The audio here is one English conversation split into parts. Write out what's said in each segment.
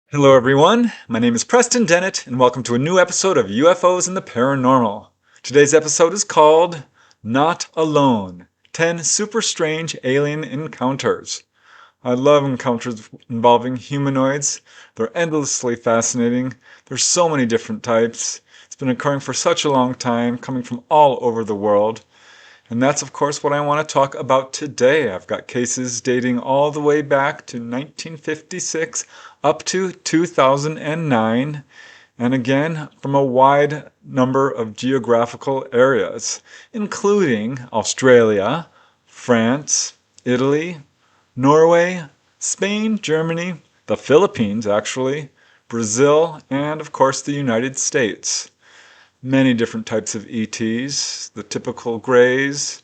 Hello everyone, my name is Preston Dennett and welcome to a new episode of UFOs and the Paranormal. Today's episode is called Not Alone, 10 Super Strange Alien Encounters. I love encounters involving humanoids. They're endlessly fascinating. There's so many different types. It's been occurring for such a long time, coming from all over the world. And that's, of course, what I want to talk about today. I've got cases dating all the way back to 1956 up to 2009, and again, from a wide number of geographical areas, including Australia, France, Italy, Norway, Spain, Germany, the Philippines, actually, Brazil, and, of course, the United States. Many different types of ETs, the typical grays,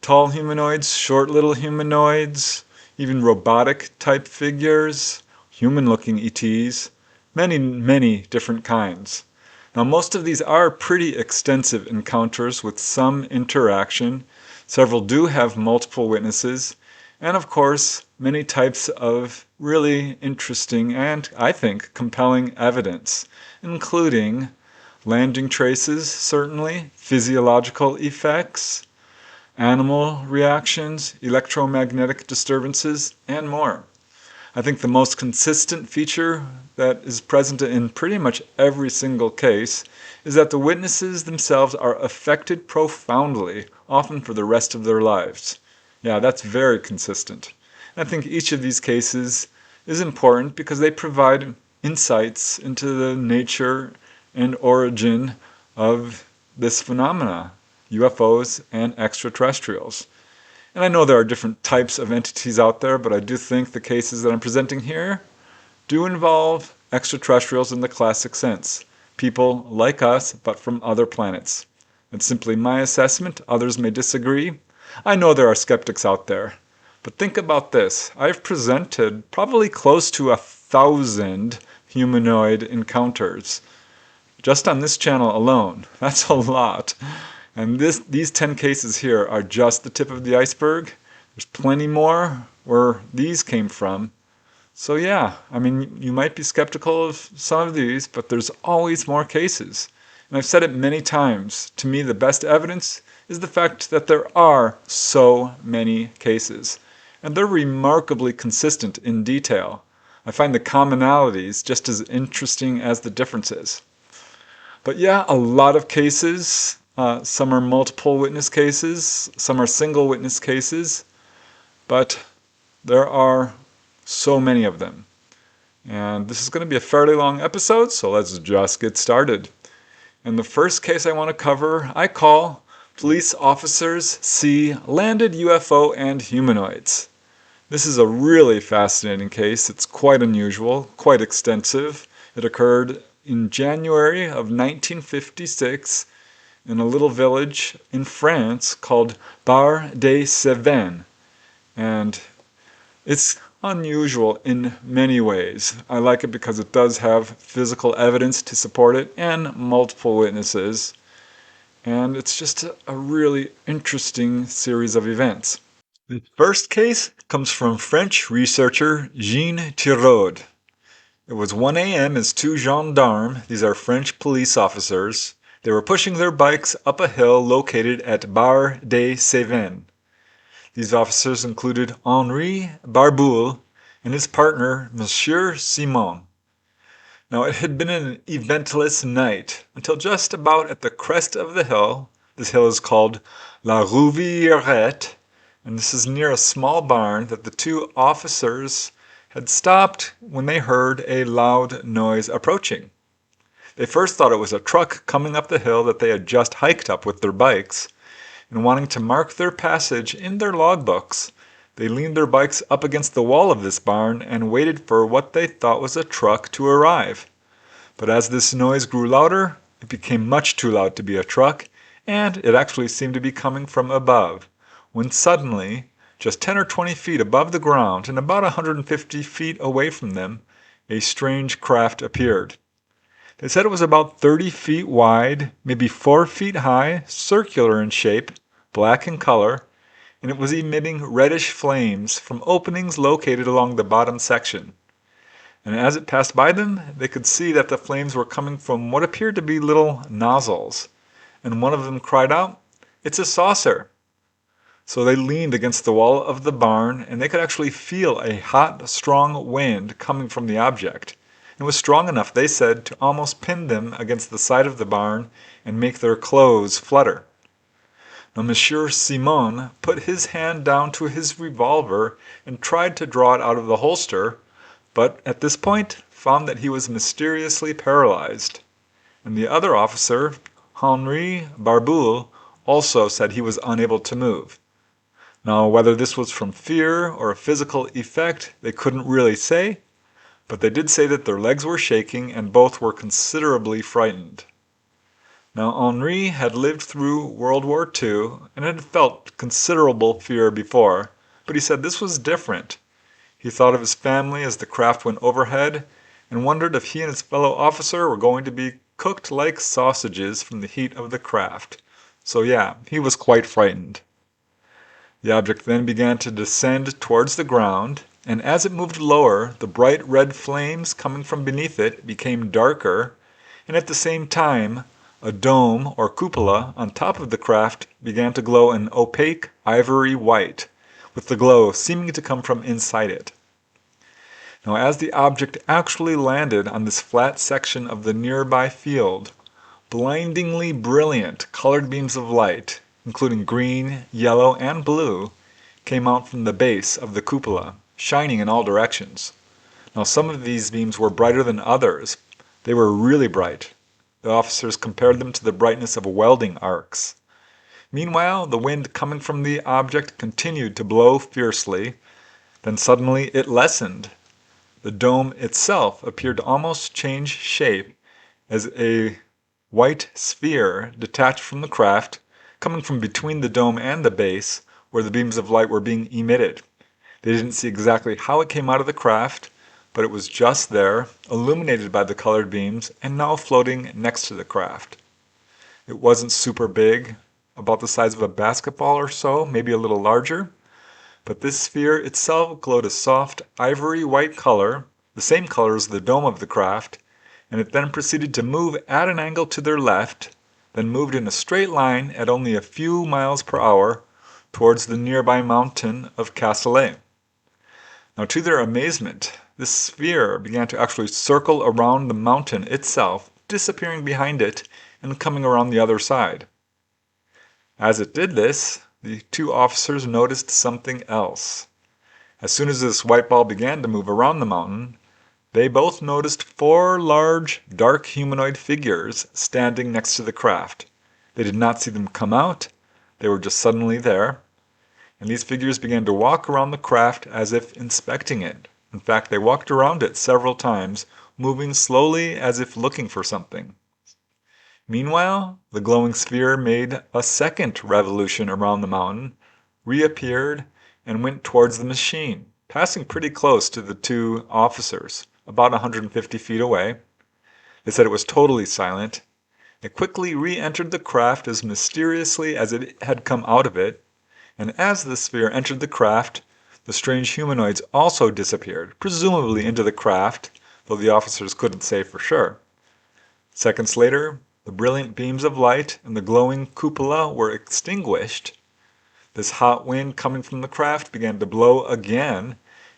tall humanoids, short little humanoids, even robotic type figures, human-looking ETs, many different kinds. Now most of these are pretty extensive encounters with some interaction. Several do have multiple witnesses, and of course many types of really interesting and, I think, compelling evidence, including landing traces, certainly, physiological effects, animal reactions, electromagnetic disturbances, and more. I think the most consistent feature that is present in pretty much every single case is that the witnesses themselves are affected profoundly, often for the rest of their lives. Yeah, that's very consistent. And I think each of these cases is important because they provide insights into the nature and origin of this phenomena, UFOs and extraterrestrials. And I know there are different types of entities out there, but I do think the cases that I'm presenting here do involve extraterrestrials in the classic sense. People like us, but from other planets. It's simply my assessment. Others may disagree. I know there are skeptics out there. But think about this. I've presented probably close to 1,000 humanoid encounters just on this channel alone. That's a lot. And these 10 cases here are just the tip of the iceberg. There's plenty more where these came from. So yeah, I mean, you might be skeptical of some of these, but there's always more cases. And I've said it many times. To me, the best evidence is the fact that there are so many cases. And they're remarkably consistent in detail. I find the commonalities just as interesting as the differences. But yeah, a lot of cases. Some are multiple witness cases, some are single witness cases, but there are so many of them. And this is going to be a fairly long episode, so let's just get started. And the first case I want to cover, I call Police Officers See Landed UFO and Humanoids. This is a really fascinating case. It's quite unusual, quite extensive. It occurred in January of 1956 in a little village in France called Barre-des-Cevennes. And it's unusual in many ways. I like it because it does have physical evidence to support it and multiple witnesses. And it's just a really interesting series of events. The first case comes from French researcher Jean Tirode. It was 1 a.m. as two gendarmes, these are French police officers, they were pushing their bikes up a hill located at Barre-des-Cevennes. These officers included Henri Barboule and his partner, Monsieur Simon. Now it had been an eventless night until just about at the crest of the hill. This hill is called La Rouviérette, and this is near a small barn that the two officers had stopped when they heard a loud noise approaching. They first thought it was a truck coming up the hill that they had just hiked up with their bikes, and wanting to mark their passage in their logbooks, they leaned their bikes up against the wall of this barn and waited for what they thought was a truck to arrive. But as this noise grew louder, it became much too loud to be a truck, and it actually seemed to be coming from above, when suddenly, just 10 or 20 feet above the ground and about 150 feet away from them, a strange craft appeared. They said it was about 30 feet wide, maybe 4 feet high, circular in shape, black in color, and it was emitting reddish flames from openings located along the bottom section. And as it passed by them, they could see that the flames were coming from what appeared to be little nozzles. And one of them cried out, "It's a saucer!" So they leaned against the wall of the barn, and they could actually feel a hot, strong wind coming from the object. It was strong enough, they said, to almost pin them against the side of the barn and make their clothes flutter. Now Monsieur Simon put his hand down to his revolver and tried to draw it out of the holster, but at this point found that he was mysteriously paralyzed. And the other officer, Henri Barboule, also said he was unable to move. Now, whether this was from fear or a physical effect, they couldn't really say, but they did say that their legs were shaking and both were considerably frightened. Now, Henri had lived through World War II and had felt considerable fear before, but he said this was different. He thought of his family as the craft went overhead and wondered if he and his fellow officer were going to be cooked like sausages from the heat of the craft. So yeah, he was quite frightened. The object then began to descend towards the ground, and as it moved lower, the bright red flames coming from beneath it became darker, and at the same time, a dome or cupola on top of the craft began to glow an opaque ivory white, with the glow seeming to come from inside it. Now, as the object actually landed on this flat section of the nearby field, blindingly brilliant colored beams of light, including green, yellow, and blue, came out from the base of the cupola, shining in all directions. Now, some of these beams were brighter than others. They were really bright. The officers compared them to the brightness of welding arcs. Meanwhile, the wind coming from the object continued to blow fiercely. Then suddenly it lessened. The dome itself appeared to almost change shape as a white sphere detached from the craft, coming from between the dome and the base where the beams of light were being emitted. They didn't see exactly how it came out of the craft, but it was just there, illuminated by the colored beams, and now floating next to the craft. It wasn't super big, about the size of a basketball or so, maybe a little larger, but this sphere itself glowed a soft ivory white color, the same color as the dome of the craft, and it then proceeded to move at an angle to their left, then moved in a straight line at only a few miles per hour towards the nearby mountain of Castellet. Now, to their amazement, this sphere began to actually circle around the mountain itself, disappearing behind it and coming around the other side. As it did this, the two officers noticed something else. As soon as this white ball began to move around the mountain, they both noticed four large, dark humanoid figures standing next to the craft. They did not see them come out, they were just suddenly there, and these figures began to walk around the craft as if inspecting it. In fact, they walked around it several times, moving slowly as if looking for something. Meanwhile, the glowing sphere made a second revolution around the mountain, reappeared, and went towards the machine, passing pretty close to the two officers, about 150 feet away. They said it was totally silent. It quickly re-entered the craft as mysteriously as it had come out of it, and as the sphere entered the craft, the strange humanoids also disappeared, presumably into the craft, though the officers couldn't say for sure. Seconds later, the brilliant beams of light and the glowing cupola were extinguished. This hot wind coming from the craft began to blow again,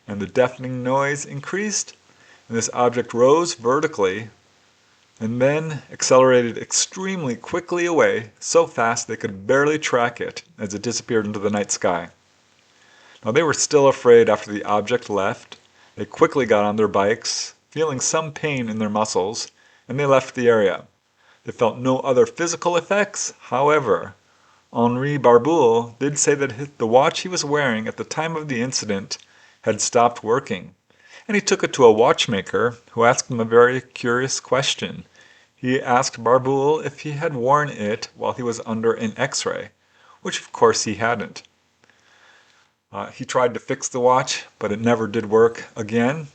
and the deafening noise increased, and this object rose vertically, and then accelerated extremely quickly away, so fast they could barely track it as it disappeared into the night sky. Now they were still afraid after the object left. They quickly got on their bikes, feeling some pain in their muscles, and they left the area. They felt no other physical effects. However, Henri Barboule did say that the watch he was wearing at the time of the incident had stopped working, and he took it to a watchmaker who asked him a very curious question. He asked Barboule if he had worn it while he was under an X-ray, which of course he hadn't. He tried to fix the watch, but it never did work again.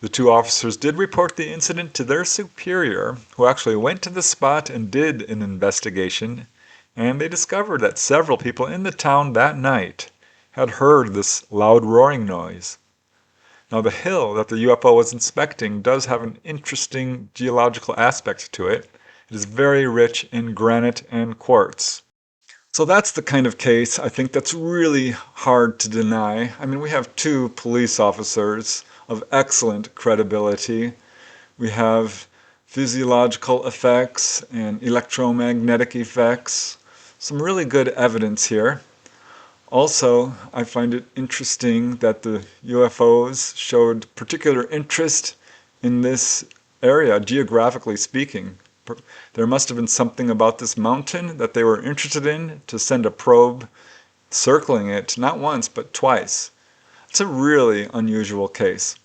The two officers did report the incident to their superior, who actually went to the spot and did an investigation, and they discovered that several people in the town that night had heard this loud roaring noise. Now the hill that the UFO was inspecting does have an interesting geological aspect to it. It is very rich in granite and quartz. So that's the kind of case I think that's really hard to deny. I mean, we have two police officers of excellent credibility. We have physiological effects and electromagnetic effects. Some really good evidence here. Also, I find it interesting that the UFOs showed particular interest in this area, geographically speaking. There must have been something about this mountain that they were interested in to send a probe circling it, not once, but twice. It's a really unusual case.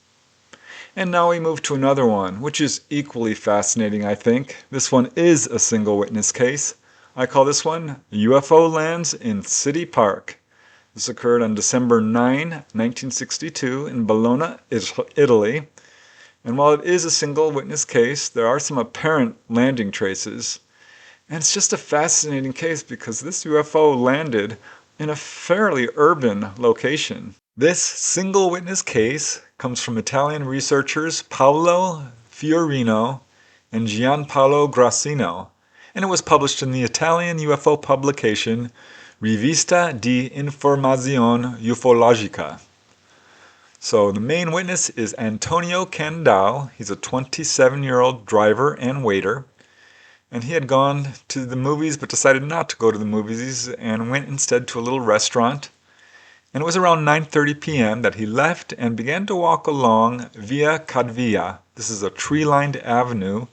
And now we move to another one, which is equally fascinating, I think. This one is a single witness case. I call this one UFO Lands in City Park. This occurred on December 9, 1962 in Bologna, Italy. And while it is a single witness case, there are some apparent landing traces. And it's just a fascinating case because this UFO landed in a fairly urban location. This single witness case comes from Italian researchers Paolo Fiorino and Gianpaolo Grassino, and it was published in the Italian UFO publication Rivista di Informazione Ufologica. So the main witness is Antonio Candau. He's a 27-year-old driver and waiter. And he had gone to the movies but decided not to go to the movies and went instead to a little restaurant. And it was around 9:30 p.m. that he left and began to walk along Via Cadvia. This is a tree-lined avenue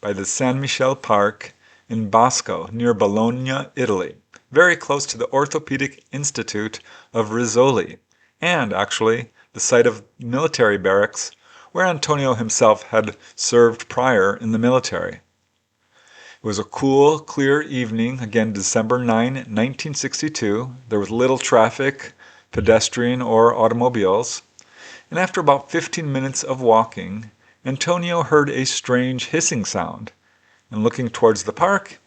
by the San Michele Park in Bosco, near Bologna, Italy, very close to the Orthopedic Institute of Rizzoli, and actually the site of military barracks where Antonio himself had served prior in the military. It was a cool, clear evening, again December 9, 1962. There was little traffic, pedestrian or automobiles, and after about 15 minutes of walking, Antonio heard a strange hissing sound, and looking towards the park,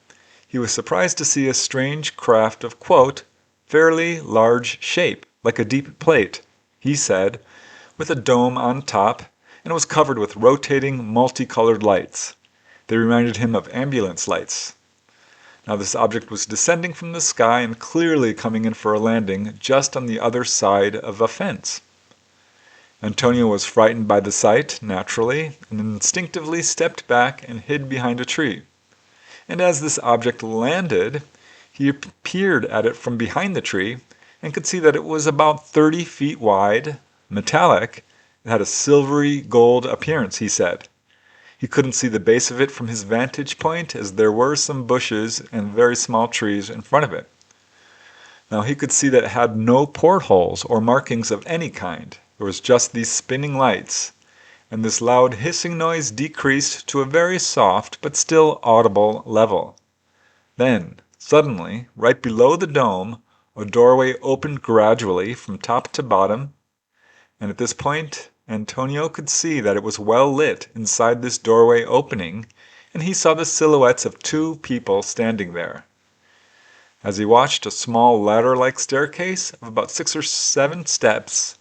he was surprised to see a strange craft of, quote, fairly large shape, like a deep plate, he said, with a dome on top, and it was covered with rotating, multicolored lights. They reminded him of ambulance lights. Now this object was descending from the sky and clearly coming in for a landing just on the other side of a fence. Antonio was frightened by the sight, naturally, and instinctively stepped back and hid behind a tree. And as this object landed, he peered at it from behind the tree and could see that it was about 30 feet wide, metallic. It had a silvery gold appearance, he said. He couldn't see the base of it from his vantage point as there were some bushes and very small trees in front of it. Now he could see that it had no portholes or markings of any kind. There was just these spinning lights, and this loud hissing noise decreased to a very soft but still audible level. Then, suddenly, right below the dome, a doorway opened gradually from top to bottom, and at this point Antonio could see that it was well lit inside this doorway opening, and he saw the silhouettes of two people standing there. As he watched, a small ladder-like staircase of about 6 or 7 steps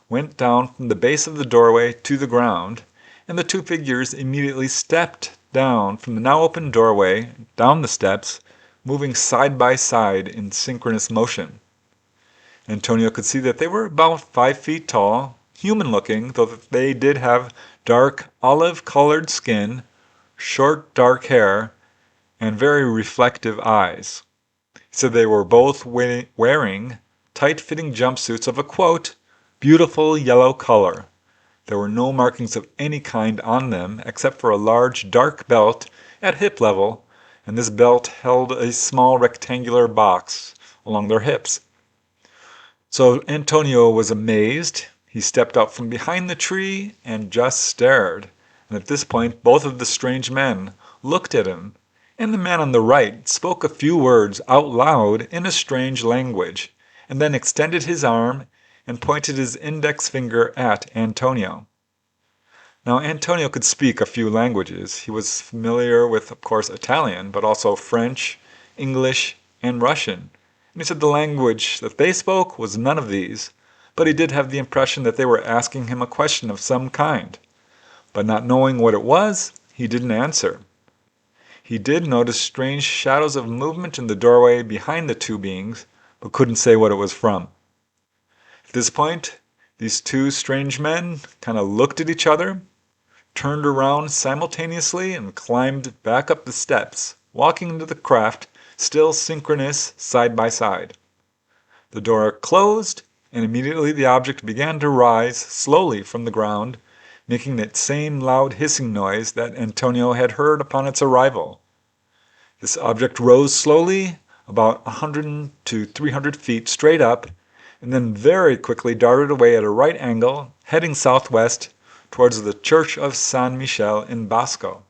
went down from the base of the doorway to the ground, and the two figures immediately stepped down from the now open doorway, down the steps, moving side by side in synchronous motion. Antonio could see that they were about 5 feet tall, human-looking, though they did have dark olive-colored skin, short dark hair, and very reflective eyes. He said they were both wearing tight-fitting jumpsuits of a, quote, beautiful yellow color. There were no markings of any kind on them except for a large dark belt at hip level, and this belt held a small rectangular box along their hips. So Antonio was amazed. He stepped out from behind the tree and just stared. And at this point, both of the strange men looked at him, and the man on the right spoke a few words out loud in a strange language, and then extended his arm and pointed his index finger at Antonio. Now Antonio could speak a few languages. He was familiar with, of course, Italian, but also French, English, and Russian. And he said the language that they spoke was none of these, but he did have the impression that they were asking him a question of some kind. But not knowing what it was, he didn't answer. He did notice strange shadows of movement in the doorway behind the two beings, but couldn't say what it was from. At this point, these two strange men kind of looked at each other, turned around simultaneously, and climbed back up the steps, walking into the craft, still synchronous side by side. The door closed, and immediately the object began to rise slowly from the ground, making that same loud hissing noise that Antonio had heard upon its arrival. This object rose slowly, about 100 to 300 feet straight up, and then very quickly darted away at a right angle, heading southwest towards the Church of San Michele in Bosco.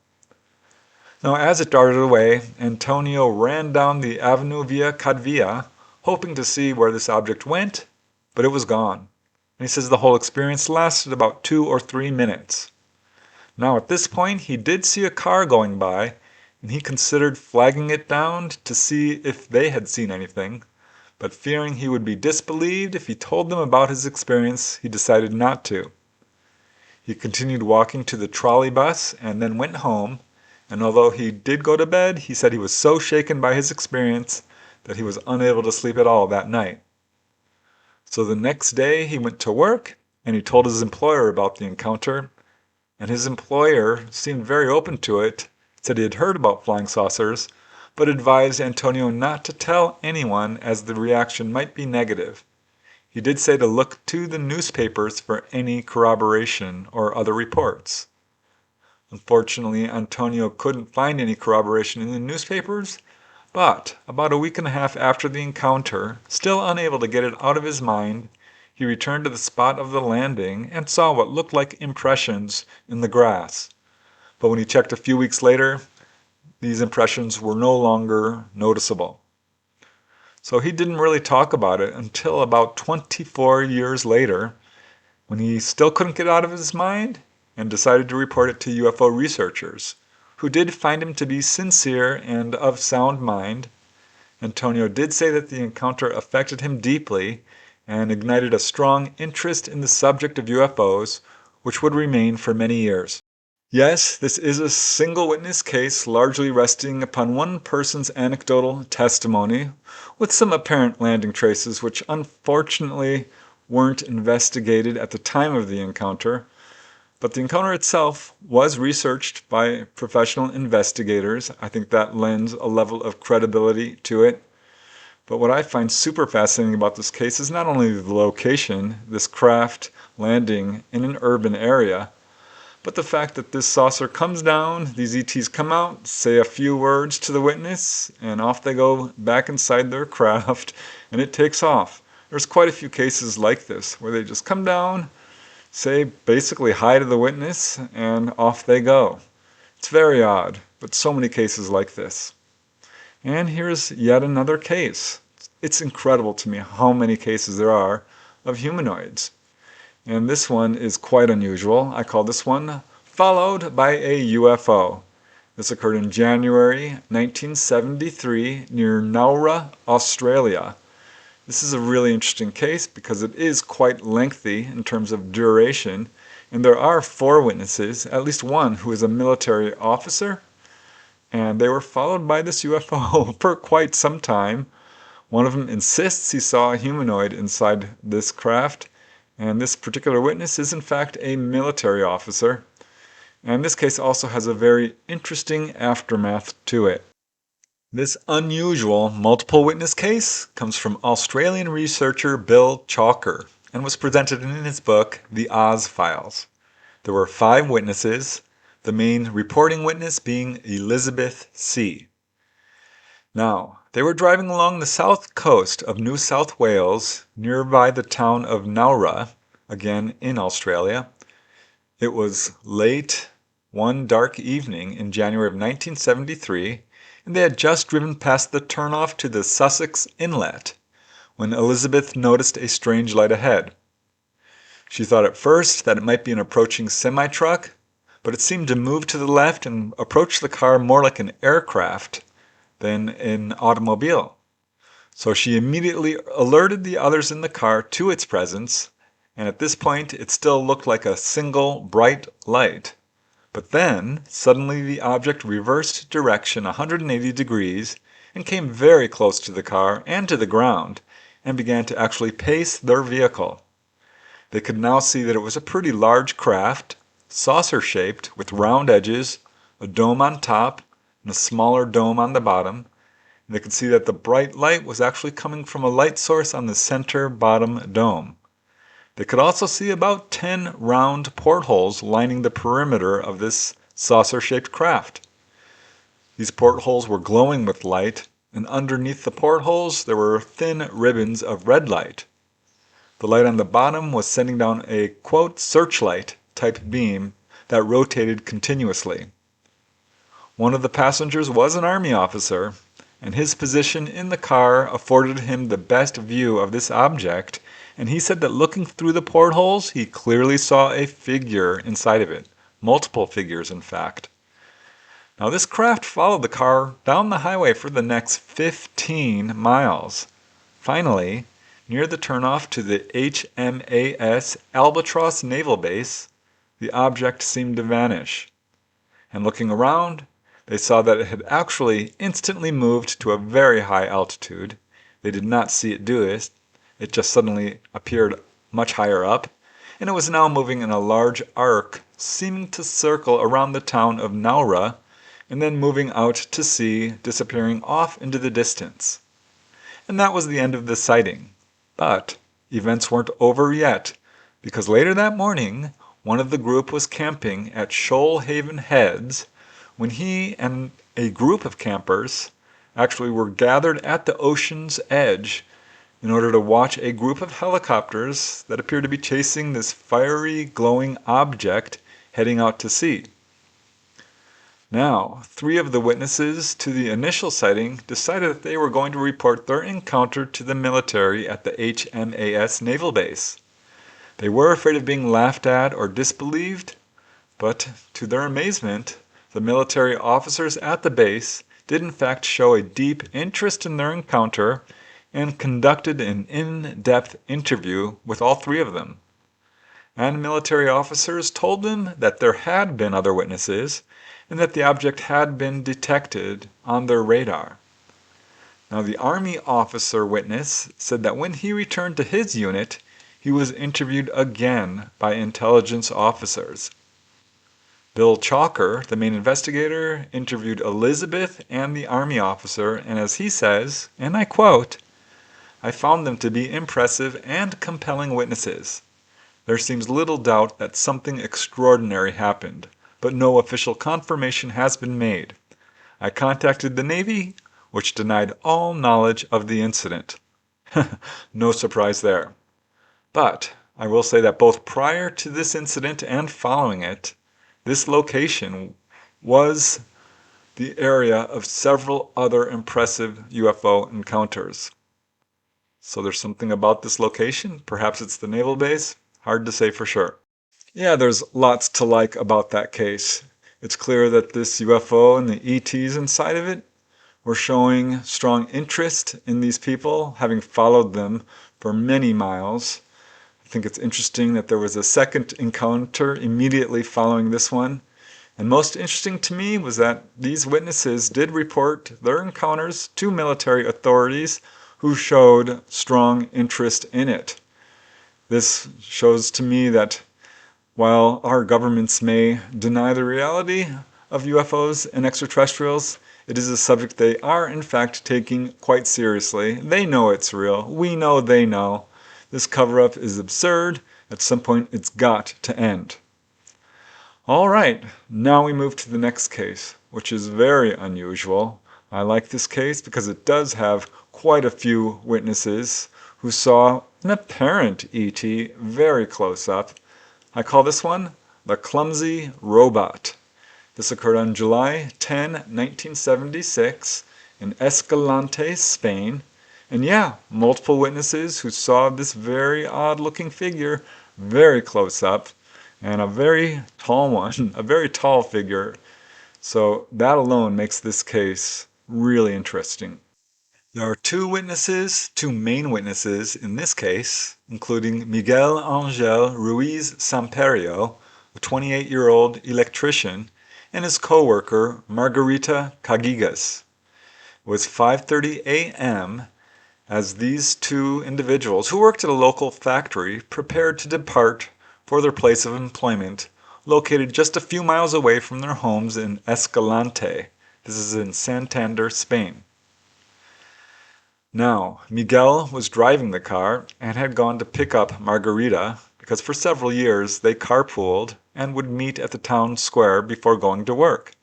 Now, as it darted away, Antonio ran down the Avenue Via Cadvia, hoping to see where this object went, but it was gone. And he says the whole experience lasted about 2 or 3 minutes. Now, at this point, he did see a car going by, and he considered flagging it down to see if they had seen anything, but fearing he would be disbelieved if he told them about his experience, he decided not to. He continued walking to the trolley bus and then went home, and although he did go to bed, he said he was so shaken by his experience that he was unable to sleep at all that night. So the next day he went to work and he told his employer about the encounter, and his employer seemed very open to it, said he had heard about flying saucers, but advised Antonio not to tell anyone as the reaction might be negative. He did say to look to the newspapers for any corroboration or other reports. Unfortunately, Antonio couldn't find any corroboration in the newspapers, but about a week and a half after the encounter, still unable to get it out of his mind, he returned to the spot of the landing and saw what looked like impressions in the grass. But when he checked a few weeks later, these impressions were no longer noticeable. So he didn't really talk about it until about 24 years later, when he still couldn't get it out of his mind and decided to report it to UFO researchers, who did find him to be sincere and of sound mind. Antonio did say that the encounter affected him deeply and ignited a strong interest in the subject of UFOs, which would remain for many years. Yes, this is a single witness case largely resting upon one person's anecdotal testimony, with some apparent landing traces which unfortunately weren't investigated at the time of the encounter. But the encounter itself was researched by professional investigators. I think that lends a level of credibility to it. But what I find super fascinating about this case is not only the location, this craft landing in an urban area, but the fact that this saucer comes down, these ETs come out, say a few words to the witness, and off they go back inside their craft, and it takes off. There's quite a few cases like this, where they just come down, say basically hi to the witness, and off they go. It's very odd, but so many cases like this. And here's yet another case. It's incredible to me how many cases there are of humanoids. And this one is quite unusual. I call this one Followed by a UFO. This occurred in January 1973 near Nowra, Australia. This is a really interesting case because it is quite lengthy in terms of duration, and there are 4 witnesses, at least one who is a military officer, and they were followed by this UFO for quite some time. One of them insists he saw a humanoid inside this craft, and this particular witness is in fact a military officer. And this case also has a very interesting aftermath to it. This unusual multiple witness case comes from Australian researcher Bill Chalker and was presented in his book, The Oz Files. There were 5 witnesses, the main reporting witness being Elizabeth C. Now, they were driving along the south coast of New South Wales, nearby the town of Nowra, again in Australia. It was late one dark evening in January of 1973, and they had just driven past the turnoff to the Sussex Inlet when Elizabeth noticed a strange light ahead. She thought at first that it might be an approaching semi-truck, but it seemed to move to the left and approach the car more like an aircraft than an automobile. So she immediately alerted the others in the car to its presence, and at this point it still looked like a single bright light. But then, suddenly the object reversed direction 180 degrees and came very close to the car and to the ground and began to actually pace their vehicle. They could now see that it was a pretty large craft, saucer-shaped with round edges, a dome on top, and a smaller dome on the bottom. And they could see that the bright light was actually coming from a light source on the center bottom dome. They could also see about 10 round portholes lining the perimeter of this saucer-shaped craft. These portholes were glowing with light, and underneath the portholes there were thin ribbons of red light. The light on the bottom was sending down a, quote, searchlight type beam that rotated continuously. One of the passengers was an army officer, and his position in the car afforded him the best view of this object, and he said that looking through the portholes, he clearly saw a figure inside of it. Multiple figures, in fact. Now, this craft followed the car down the highway for the next 15 miles. Finally, near the turnoff to the HMAS Albatross Naval Base, the object seemed to vanish. And looking around, they saw that it had actually instantly moved to a very high altitude. They did not see it do this. It just suddenly appeared much higher up, and it was now moving in a large arc, seeming to circle around the town of Naura, and then moving out to sea, disappearing off into the distance. And that was the end of the sighting. But events weren't over yet, because later that morning, one of the group was camping at Shoalhaven Heads when he and a group of campers actually were gathered at the ocean's edge in order to watch a group of helicopters that appeared to be chasing this fiery, glowing object heading out to sea. Now, 3 of the witnesses to the initial sighting decided that they were going to report their encounter to the military at the HMAS Naval Base. They were afraid of being laughed at or disbelieved, but to their amazement, the military officers at the base did in fact show a deep interest in their encounter and conducted an in-depth interview with all 3 of them. And military officers told them that there had been other witnesses and that the object had been detected on their radar. Now, the Army officer witness said that when he returned to his unit, he was interviewed again by intelligence officers. Bill Chalker, the main investigator, interviewed Elizabeth and the Army officer, and as he says, and I quote, "I found them to be impressive and compelling witnesses. There seems little doubt that something extraordinary happened, but no official confirmation has been made. I contacted the Navy, which denied all knowledge of the incident." No surprise there. But I will say that both prior to this incident and following it, this location was the area of several other impressive UFO encounters. So there's something about this location. Perhaps it's the naval base. Hard to say for sure. Yeah, there's lots to like about that case. It's clear that this UFO and the ETs inside of it were showing strong interest in these people, having followed them for many miles. I think it's interesting that there was a second encounter immediately following this one. And most interesting to me was that these witnesses did report their encounters to military authorities who showed strong interest in it. This shows to me that while our governments may deny the reality of UFOs and extraterrestrials, it is a subject they are in fact taking quite seriously. They know it's real. We know they know. This cover-up is absurd. At some point it's got to end. All right, now we move to the next case, which is very unusual. I like this case because it does have quite a few witnesses who saw an apparent ET very close up. I call this one the clumsy robot. This occurred on July 10, 1976 in Escalante, Spain. And yeah, multiple witnesses who saw this very odd-looking figure very close up, and a very tall one, a very tall figure. So that alone makes this case really interesting. There are two main witnesses in this case, including Miguel Angel Ruiz Samperio, a 28-year-old electrician, and his co-worker Margarita Cagigas. It was 5:30 a.m. as these two individuals, who worked at a local factory, prepared to depart for their place of employment, located just a few miles away from their homes in Escalante. This is in Santander, Spain. Now, Miguel was driving the car and had gone to pick up Margarita because for several years they carpooled and would meet at the town square before going to work.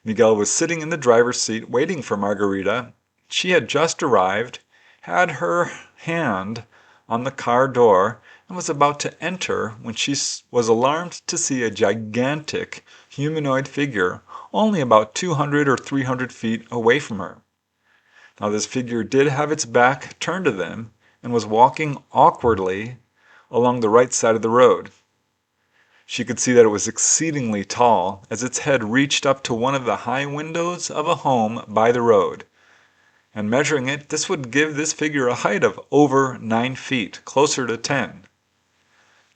Miguel was sitting in the driver's seat waiting for Margarita. She had just arrived, had her hand on the car door, and was about to enter when she was alarmed to see a gigantic humanoid figure only about 200 or 300 feet away from her. Now this figure did have its back turned to them and was walking awkwardly along the right side of the road. She could see that it was exceedingly tall, as its head reached up to one of the high windows of a home by the road. And measuring it, this would give this figure a height of over 9 feet, closer to 10.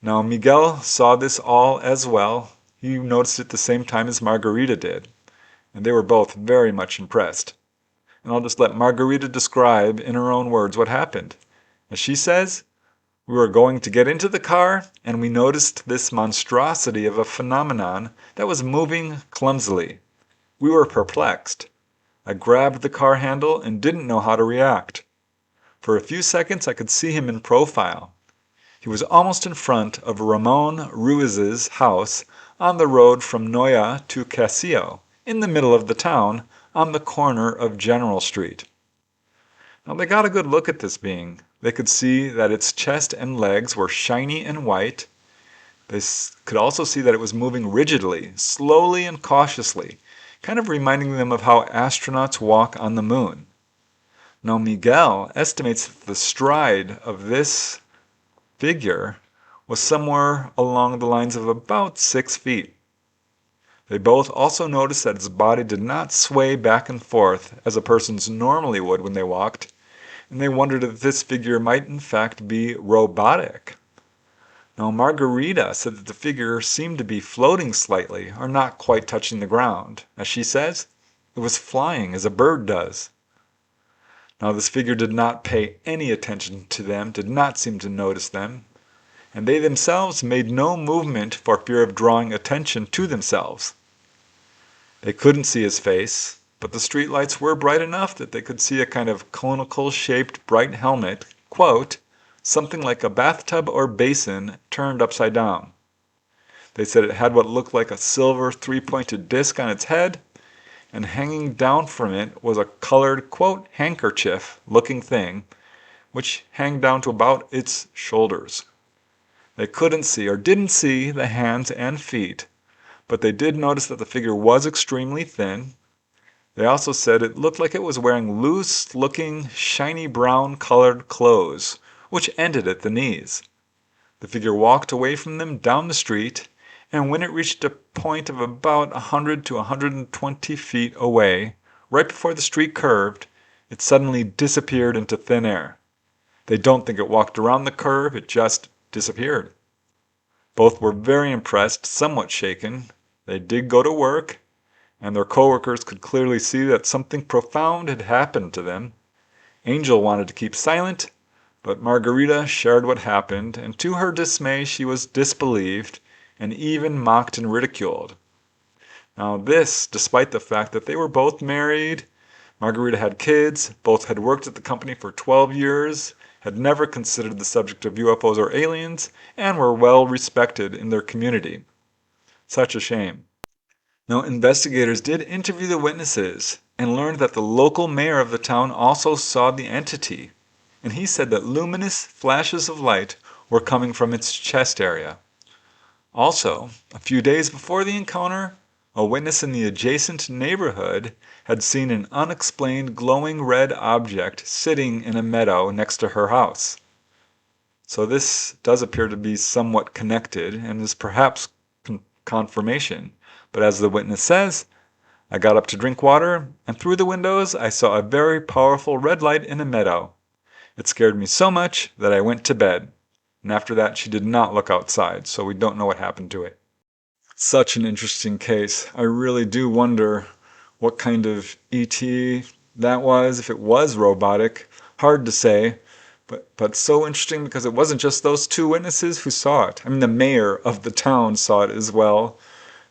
Now Miguel saw this all as well. He noticed it the same time as Margarita did, and they were both very much impressed. And I'll just let Margarita describe in her own words what happened. As she says, "We were going to get into the car, and we noticed this monstrosity of a phenomenon that was moving clumsily. We were perplexed. I grabbed the car handle and didn't know how to react. For a few seconds I could see him in profile. He was almost in front of Ramon Ruiz's house on the road from Noya to Casillo, in the middle of the town, on the corner of General Street." Now they got a good look at this being. They could see that its chest and legs were shiny and white. They could also see that it was moving rigidly, slowly and cautiously, kind of reminding them of how astronauts walk on the moon. Now Miguel estimates that the stride of this figure was somewhere along the lines of about 6 feet. They both also noticed that its body did not sway back and forth as a person's normally would when they walked, and they wondered if this figure might in fact be robotic. Now Margarita said that the figure seemed to be floating slightly, or not quite touching the ground. As she says, it was flying as a bird does. Now this figure did not pay any attention to them, did not seem to notice them, and they themselves made no movement for fear of drawing attention to themselves. They couldn't see his face, but the streetlights were bright enough that they could see a kind of conical-shaped bright helmet, quote, something like a bathtub or basin turned upside down. They said it had what looked like a silver three-pointed disc on its head, and hanging down from it was a colored, quote, handkerchief-looking thing, which hung down to about its shoulders. They couldn't see or didn't see the hands and feet, but they did notice that the figure was extremely thin. They also said it looked like it was wearing loose-looking, shiny brown-colored clothes, which ended at the knees. The figure walked away from them down the street, and when it reached a point of about 100 to 120 feet away, right before the street curved, it suddenly disappeared into thin air. They don't think it walked around the curve, it just disappeared. Both were very impressed, somewhat shaken. They did go to work, and their coworkers could clearly see that something profound had happened to them. Angel wanted to keep silent, but Margarita shared what happened, and to her dismay she was disbelieved and even mocked and ridiculed. Now this, despite the fact that they were both married, Margarita had kids, both had worked at the company for 12 years, had never considered the subject of UFOs or aliens, and were well respected in their community. Such a shame. Now, investigators did interview the witnesses and learned that the local mayor of the town also saw the entity, and he said that luminous flashes of light were coming from its chest area. Also, a few days before the encounter, a witness in the adjacent neighborhood had seen an unexplained glowing red object sitting in a meadow next to her house. So this does appear to be somewhat connected and is perhaps confirmation. But as the witness says, I got up to drink water, and through the windows I saw a very powerful red light in a meadow. It scared me so much that I went to bed. And after that, she did not look outside, so we don't know what happened to it. Such an interesting case. I really do wonder what kind of ET that was, if it was robotic. Hard to say, but so interesting because it wasn't just those two witnesses who saw it. I mean, the mayor of the town saw it as well.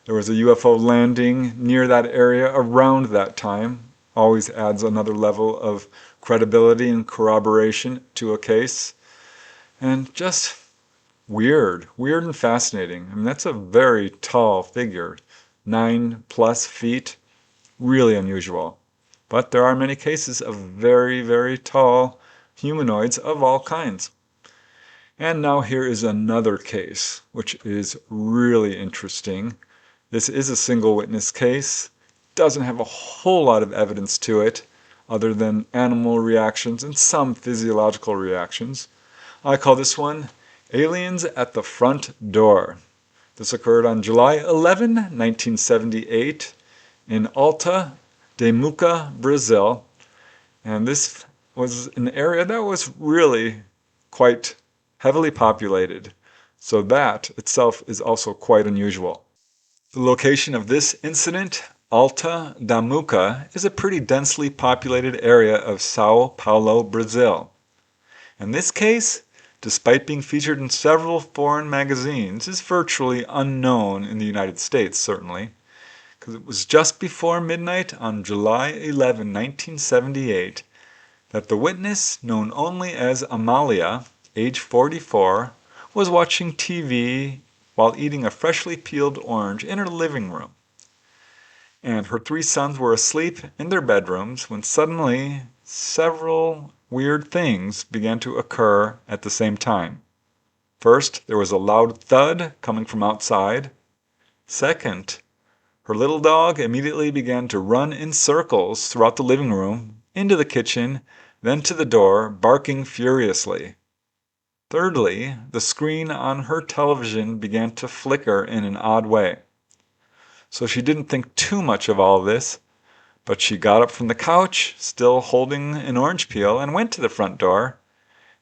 There was a UFO landing near that area around that time. Always adds another level of credibility and corroboration to a case. And just weird and fascinating. I mean, that's a very tall figure, 9+ feet, really unusual. But there are many cases of very, very tall humanoids of all kinds. And now here is another case, which is really interesting. This is a single witness case, doesn't have a whole lot of evidence to it, other than animal reactions and some physiological reactions. I call this one Aliens at the Front Door. This occurred on July 11, 1978 in Alta de Muca, Brazil. And this was an area that was really quite heavily populated. So that itself is also quite unusual. The location of this incident, Alta da Muca, is a pretty densely populated area of Sao Paulo, Brazil. And this case, despite being featured in several foreign magazines, is virtually unknown in the United States, certainly, because it was just before midnight on July 11, 1978, that the witness, known only as Amalia, age 44, was watching TV while eating a freshly peeled orange in her living room. And her 3 sons were asleep in their bedrooms when suddenly several weird things began to occur at the same time. First, there was a loud thud coming from outside. Second, her little dog immediately began to run in circles throughout the living room, into the kitchen, then to the door, barking furiously. Thirdly, the screen on her television began to flicker in an odd way. So she didn't think too much of all this, but she got up from the couch, still holding an orange peel, and went to the front door.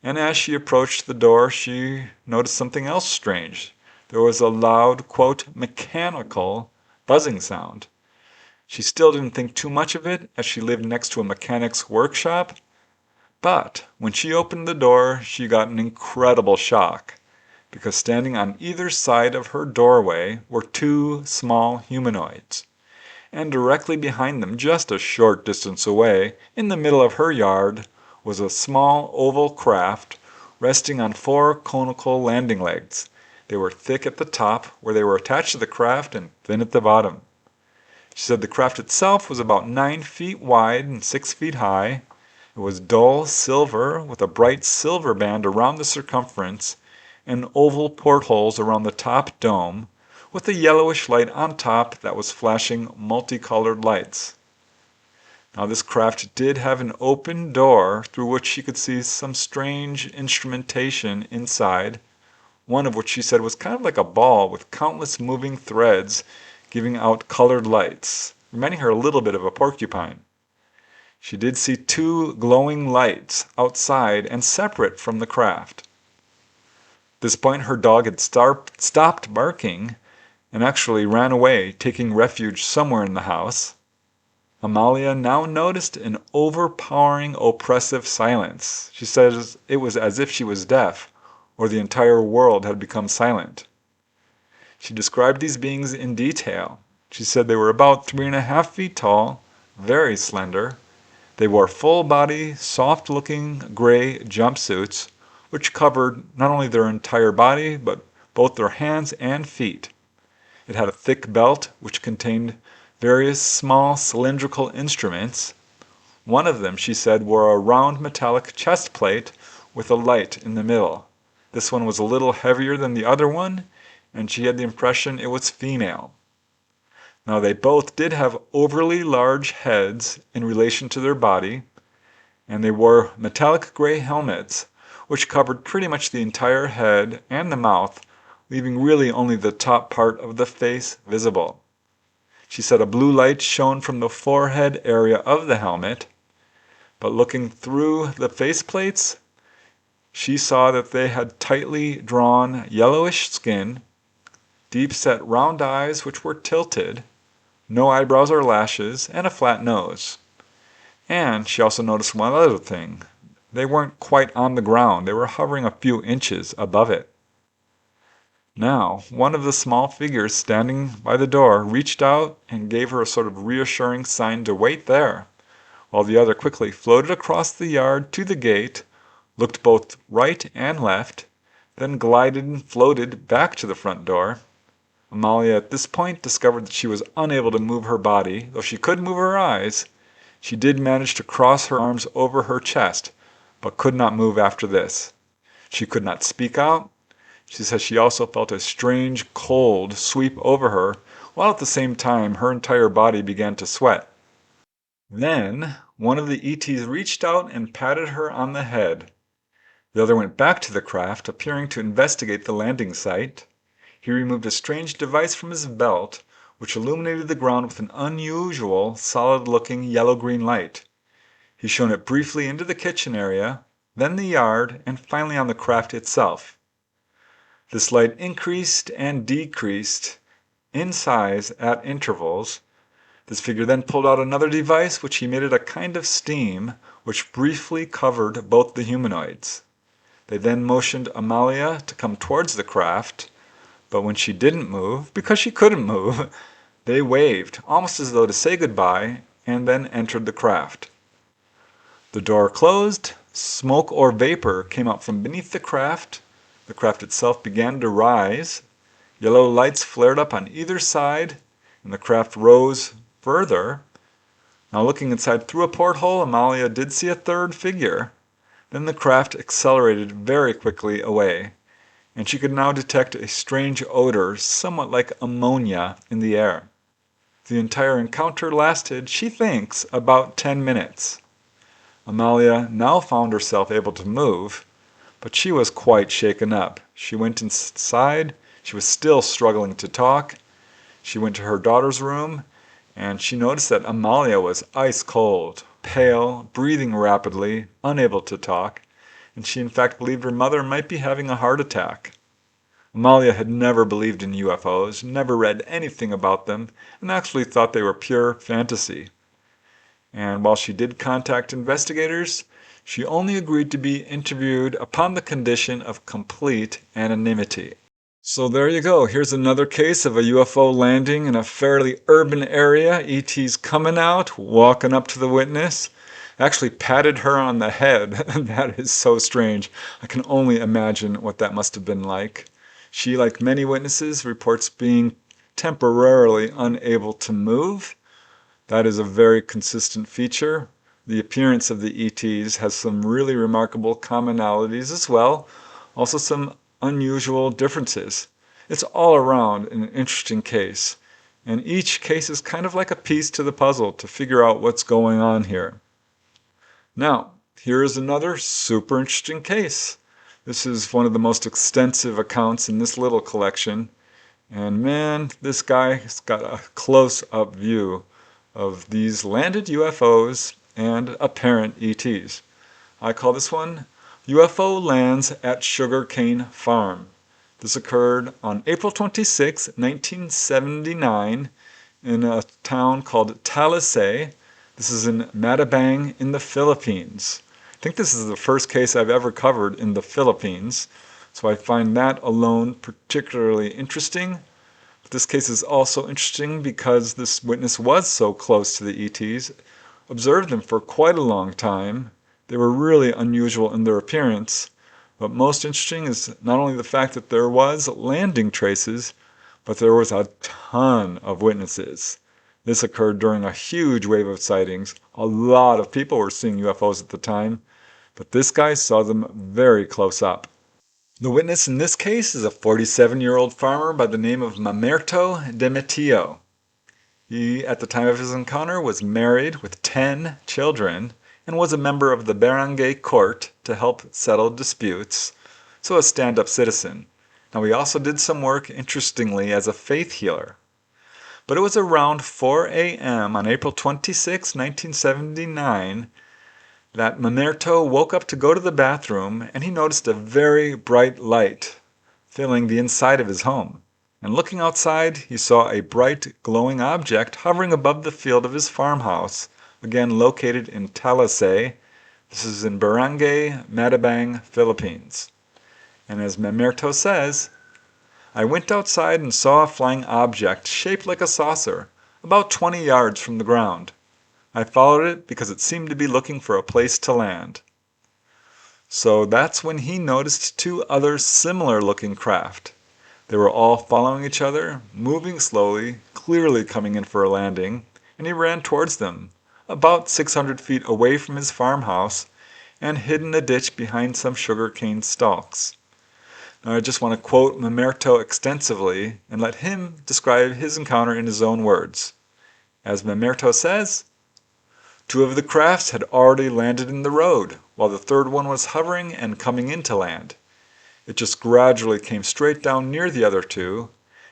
And as she approached the door, she noticed something else strange. There was a loud, quote, mechanical buzzing sound. She still didn't think too much of it, as she lived next to a mechanic's workshop. But when she opened the door, she got an incredible shock, because standing on either side of her doorway were 2 small humanoids. And directly behind them, just a short distance away, in the middle of her yard, was a small oval craft resting on 4 conical landing legs. They were thick at the top, where they were attached to the craft, and thin at the bottom. She said the craft itself was about 9 feet wide and 6 feet high. It was dull silver with a bright silver band around the circumference and oval portholes around the top dome, with a yellowish light on top that was flashing multicolored lights. Now this craft did have an open door through which she could see some strange instrumentation inside, one of which she said was kind of like a ball with countless moving threads giving out colored lights, reminding her a little bit of a porcupine. She did see 2 glowing lights outside and separate from the craft. At this point, her dog had stopped barking and actually ran away, taking refuge somewhere in the house. Amalia now noticed an overpowering, oppressive silence. She says it was as if she was deaf, or the entire world had become silent. She described these beings in detail. She said they were about 3.5 feet tall, very slender. They wore full-body, soft-looking gray jumpsuits, which covered not only their entire body, but both their hands and feet. It had a thick belt, which contained various small cylindrical instruments. One of them, she said, wore a round metallic chest plate with a light in the middle. This one was a little heavier than the other one, and she had the impression it was female. Now, they both did have overly large heads in relation to their body, and they wore metallic gray helmets, which covered pretty much the entire head and the mouth, leaving really only the top part of the face visible. She said a blue light shone from the forehead area of the helmet, but looking through the faceplates, she saw that they had tightly drawn yellowish skin, deep-set round eyes which were tilted, no eyebrows or lashes, and a flat nose. And she also noticed one other thing. They weren't quite on the ground. They were hovering a few inches above it. Now, one of the small figures standing by the door reached out and gave her a sort of reassuring sign to wait there, while the other quickly floated across the yard to the gate, looked both right and left, then glided and floated back to the front door. Amalia at this point discovered that she was unable to move her body, though she could move her eyes. She did manage to cross her arms over her chest, but could not move after this. She could not speak out. She says she also felt a strange cold sweep over her, while at the same time her entire body began to sweat. Then one of the ETs reached out and patted her on the head. The other went back to the craft, appearing to investigate the landing site. He removed a strange device from his belt, which illuminated the ground with an unusual, solid-looking yellow-green light. He shone it briefly into the kitchen area, then the yard, and finally on the craft itself. This light increased and decreased in size at intervals. This figure then pulled out another device which emitted a kind of steam which briefly covered both the humanoids. They then motioned Amalia to come towards the craft, but when she didn't move, because she couldn't move, they waved, almost as though to say goodbye, and then entered the craft. The door closed, smoke or vapor came out from beneath the craft itself began to rise, yellow lights flared up on either side, and the craft rose further. Now looking inside through a porthole, Amalia did see a third figure. Then the craft accelerated very quickly away, and she could now detect a strange odor, somewhat like ammonia, in the air. The entire encounter lasted, she thinks, about 10 minutes. Amalia now found herself able to move, but she was quite shaken up. She went inside. She was still struggling to talk. She went to her daughter's room, and she noticed that Amalia was ice cold, pale, breathing rapidly, unable to talk, and she in fact believed her mother might be having a heart attack. Amalia had never believed in UFOs, never read anything about them, and actually thought they were pure fantasy. And while she did contact investigators, she only agreed to be interviewed upon the condition of complete anonymity. So there you go. Here's another case of a UFO landing in a fairly urban area. ET's coming out, walking up to the witness, actually patted her on the head. That is so strange. I can only imagine what that must have been like. She, like many witnesses, reports being temporarily unable to move. That is a very consistent feature. The appearance of the ETs has some really remarkable commonalities as well, also some unusual differences. It's all around an interesting case, and each case is kind of like a piece to the puzzle to figure out what's going on here. Now, here is another super interesting case. This is one of the most extensive accounts in this little collection, and man, this guy's got a close-up view of these landed UFOs and apparent ETs. I call this one UFO Lands at Sugarcane Farm. This occurred on April 26, 1979 in a town called Talisay. This is in Matabang in the Philippines. I think this is the first case I've ever covered in the Philippines, so I find that alone particularly interesting. But this case is also interesting because this witness was so close to the ETs, observed them for quite a long time. They were really unusual in their appearance, but most interesting is not only the fact that there was landing traces, but there was a ton of witnesses. This occurred during a huge wave of sightings. A lot of people were seeing UFOs at the time, but this guy saw them very close up. The witness in this case is a 47-year-old farmer by the name of Mamerto Demetio. He, at the time of his encounter, was married with 10 children and was a member of the barangay court to help settle disputes, so a stand-up citizen. Now he also did some work, interestingly, as a faith healer. But it was around 4 a.m. on April 26, 1979, that Mamerto woke up to go to the bathroom, and he noticed a very bright light filling the inside of his home. And looking outside, he saw a bright, glowing object hovering above the field of his farmhouse, again located in Talisay. This is in Barangay Matabang, Philippines. And as Mamerto says, I went outside and saw a flying object shaped like a saucer, about 20 yards from the ground. I followed it because it seemed to be looking for a place to land. So that's when he noticed two other similar looking craft. They were all following each other, moving slowly, clearly coming in for a landing, and he ran towards them, about 600 feet away from his farmhouse and hid in a ditch behind some sugarcane stalks. Now I just want to quote Mamerto extensively and let him describe his encounter in his own words. As Mamerto says, two of the crafts had already landed in the road, while the third one was hovering and coming in to land. It just gradually came straight down near the other two,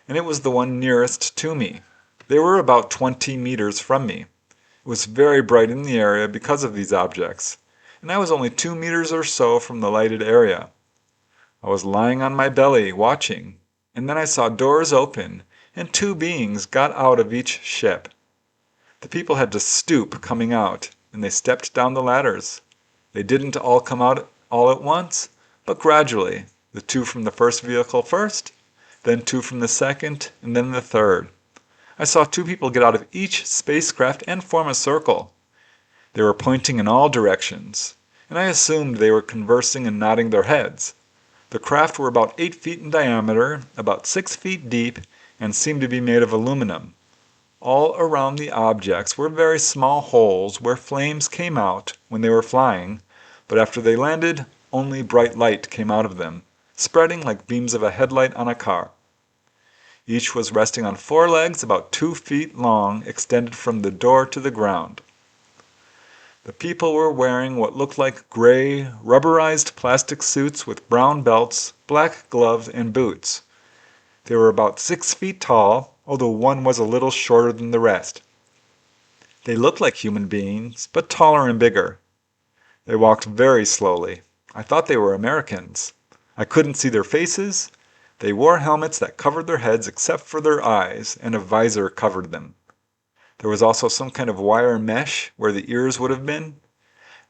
and it was the one nearest to me. They were about 20 meters from me. It was very bright in the area because of these objects, and I was only 2 meters or so from the lighted area. I was lying on my belly, watching, and then I saw doors open, and two beings got out of each ship. The people had to stoop coming out, and they stepped down the ladders. They didn't all come out all at once, but gradually. The two from the first vehicle first, then two from the second, and then the third. I saw two people get out of each spacecraft and form a circle. They were pointing in all directions, and I assumed they were conversing and nodding their heads. The craft were about 8 feet in diameter, about 6 feet deep, and seemed to be made of aluminum. All around the objects were very small holes where flames came out when they were flying, but after they landed, only bright light came out of them, spreading like beams of a headlight on a car. Each was resting on 4 legs about 2 feet long, extended from the door to the ground. The people were wearing what looked like gray, rubberized plastic suits with brown belts, black gloves, and boots. They were about 6 feet tall, although one was a little shorter than the rest. They looked like human beings, but taller and bigger. They walked very slowly. I thought they were Americans. I couldn't see their faces. They wore helmets that covered their heads except for their eyes, and a visor covered them. There was also some kind of wire mesh where the ears would have been.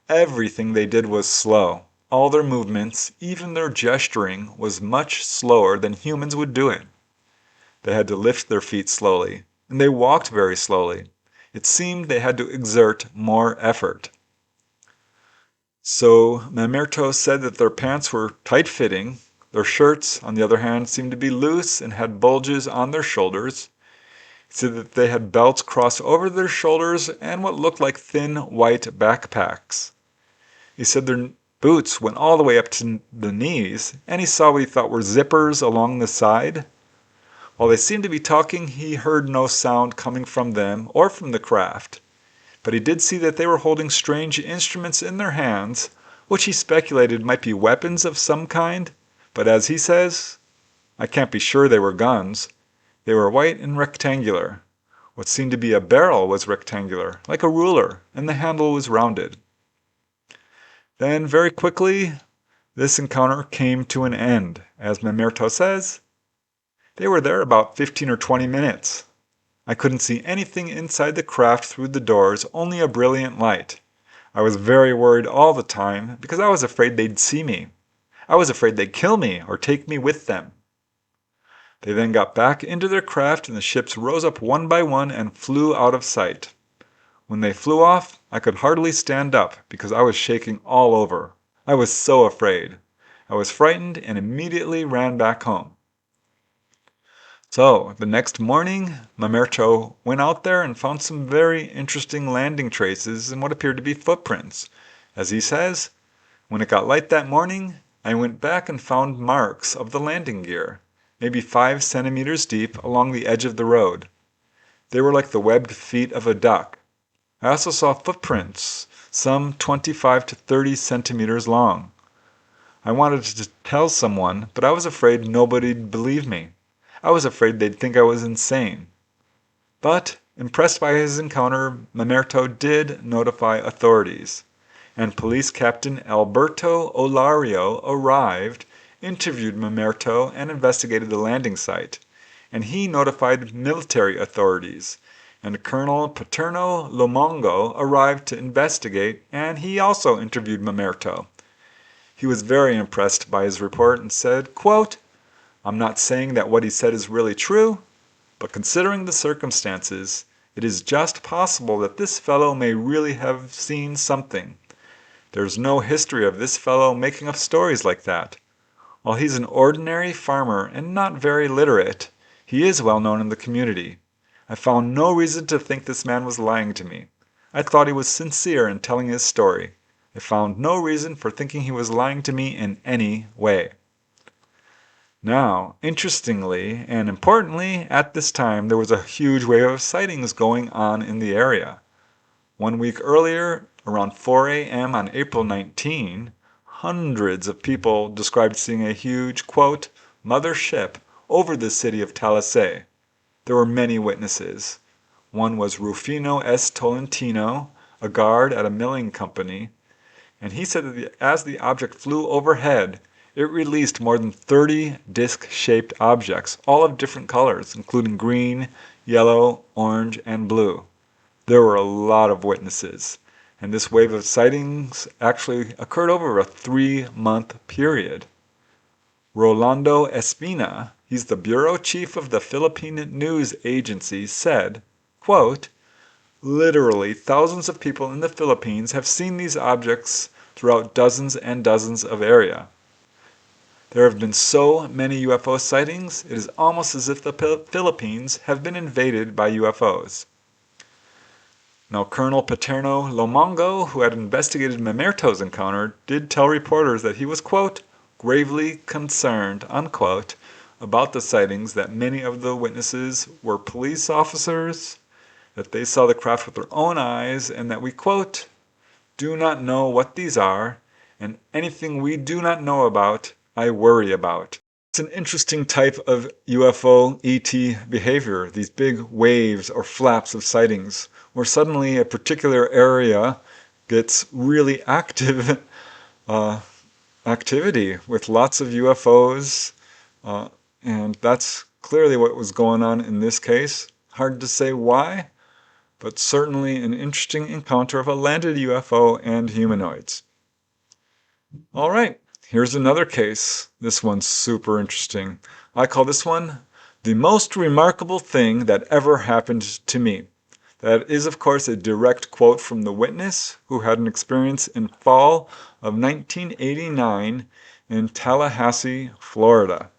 Everything they did was slow. All their movements, even their gesturing, was much slower than humans would do it. They had to lift their feet slowly, and they walked very slowly. It seemed they had to exert more effort. So Mamerto said that their pants were tight-fitting. Their shirts, on the other hand, seemed to be loose and had bulges on their shoulders. He said that they had belts crossed over their shoulders and what looked like thin white backpacks. He said their boots went all the way up to the knees, and he saw what he thought were zippers along the side. While they seemed to be talking, he heard no sound coming from them or from the craft. But he did see that they were holding strange instruments in their hands, which he speculated might be weapons of some kind, but as he says, I can't be sure they were guns. They were white and rectangular. What seemed to be a barrel was rectangular, like a ruler, and the handle was rounded. Then, very quickly, this encounter came to an end. As Mamerto says, they were there about 15 or 20 minutes. I couldn't see anything inside the craft through the doors, only a brilliant light. I was very worried all the time because I was afraid they'd see me. I was afraid they'd kill me or take me with them. They then got back into their craft and the ships rose up one by one and flew out of sight. When they flew off, I could hardly stand up because I was shaking all over. I was so afraid. I was frightened and immediately ran back home. So, the next morning, Mamerto went out there and found some very interesting landing traces and what appeared to be footprints. As he says, when it got light that morning, I went back and found marks of the landing gear, maybe 5 centimeters deep along the edge of the road. They were like the webbed feet of a duck. I also saw footprints, some 25 to 30 centimeters long. I wanted to tell someone, but I was afraid nobody'd believe me. I was afraid they'd think I was insane. But, impressed by his encounter, Mamerto did notify authorities, and Police Captain Alberto Olario arrived, interviewed Mamerto, and investigated the landing site. And he notified military authorities, and Colonel Paterno Lomongo arrived to investigate, and he also interviewed Mamerto. He was very impressed by his report and said, quote, "I'm not saying that what he said is really true, but considering the circumstances, it is just possible that this fellow may really have seen something. There's no history of this fellow making up stories like that. While he's an ordinary farmer and not very literate, he is well known in the community. I found no reason to think this man was lying to me. I thought he was sincere in telling his story. I found no reason for thinking he was lying to me in any way." Now, interestingly and importantly, at this time there was a huge wave of sightings going on in the area. 1 week earlier, around 4 a.m. on April 19, hundreds of people described seeing a huge, quote, "mother ship" over the city of Talisay. There were many witnesses. One was Rufino S. Tolentino, a guard at a milling company, and he said that as the object flew overhead, it released more than 30 disc-shaped objects, all of different colors, including green, yellow, orange, and blue. There were a lot of witnesses, and this wave of sightings actually occurred over a 3-month period. Rolando Espina, he's the bureau chief of the Philippine news agency, said, quote, "Literally thousands of people in the Philippines have seen these objects throughout dozens and dozens of area. There have been so many UFO sightings, it is almost as if the Philippines have been invaded by UFOs." Now, Colonel Paterno Lomongo, who had investigated Mamerto's encounter, did tell reporters that he was, quote, "gravely concerned," unquote, about the sightings, that many of the witnesses were police officers, that they saw the craft with their own eyes, and that we, quote, "do not know what these are, and anything we do not know about, I worry about." It's an interesting type of UFO ET behavior, these big waves or flaps of sightings, where suddenly a particular area gets really active activity with lots of UFOs, and that's clearly what was going on in this case. Hard to say why, but certainly an interesting encounter of a landed UFO and humanoids. All right, here's another case. This one's super interesting. I call this one the most remarkable thing that ever happened to me. That is, of course, a direct quote from the witness, who had an experience in fall of 1989 in Tallahassee, Florida.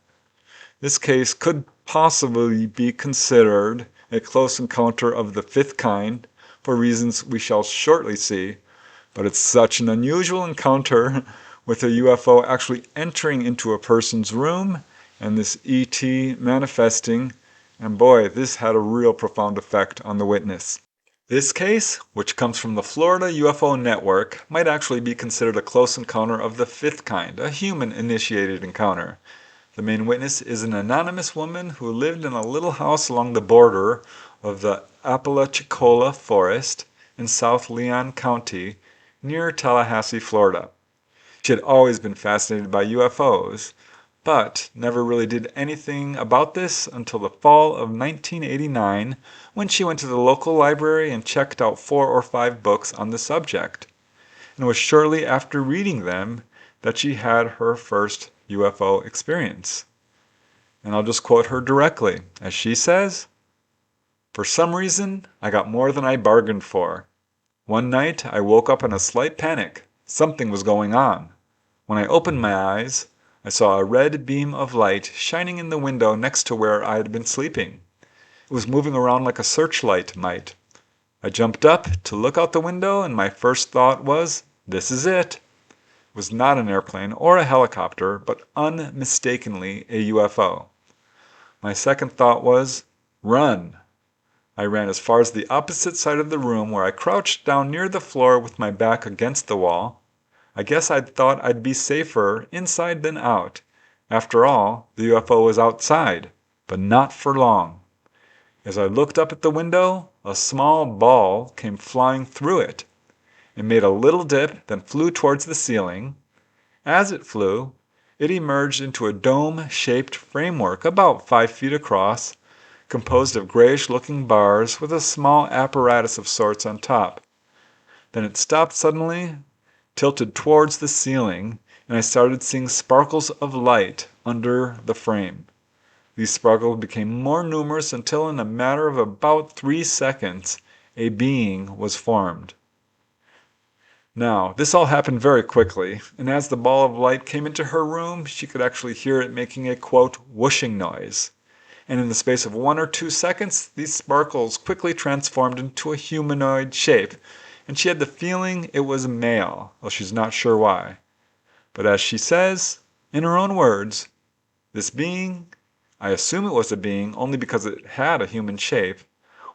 This case could possibly be considered a close encounter of the fifth kind, for reasons we shall shortly see, but it's such an unusual encounter with a UFO actually entering into a person's room and this ET manifesting, and boy, this had a real profound effect on the witness. This case, which comes from the Florida UFO Network, might actually be considered a close encounter of the fifth kind, a human-initiated encounter. The main witness is an anonymous woman who lived in a little house along the border of the Apalachicola Forest in South Leon County, near Tallahassee, Florida. She had always been fascinated by UFOs, but never really did anything about this until the fall of 1989, when she went to the local library and checked out 4 or 5 books on the subject. And it was shortly after reading them that she had her first UFO experience. And I'll just quote her directly, as she says, "For some reason, I got more than I bargained for. One night, I woke up in a slight panic. Something was going on. When I opened my eyes, I saw a red beam of light shining in the window next to where I had been sleeping. It was moving around like a searchlight might. I jumped up to look out the window, and my first thought was, this is it. It was not an airplane or a helicopter, but unmistakably a UFO. My second thought was, run. I ran as far as the opposite side of the room, where I crouched down near the floor with my back against the wall. I guess I'd thought I'd be safer inside than out. After all, the UFO was outside, but not for long. As I looked up at the window, a small ball came flying through it. It made a little dip, then flew towards the ceiling. As it flew, it emerged into a dome-shaped framework about 5 feet across, composed of grayish-looking bars with a small apparatus of sorts on top. Then it stopped suddenly, tilted towards the ceiling, and I started seeing sparkles of light under the frame. These sparkles became more numerous until in a matter of about 3 seconds, a being was formed. Now, this all happened very quickly, and as the ball of light came into her room, she could actually hear it making a, quote, whooshing noise. And in the space of 1 or 2 seconds, these sparkles quickly transformed into a humanoid shape, and she had the feeling it was a male, though she's not sure why. But as she says, in her own words, this being, I assume it was a being only because it had a human shape,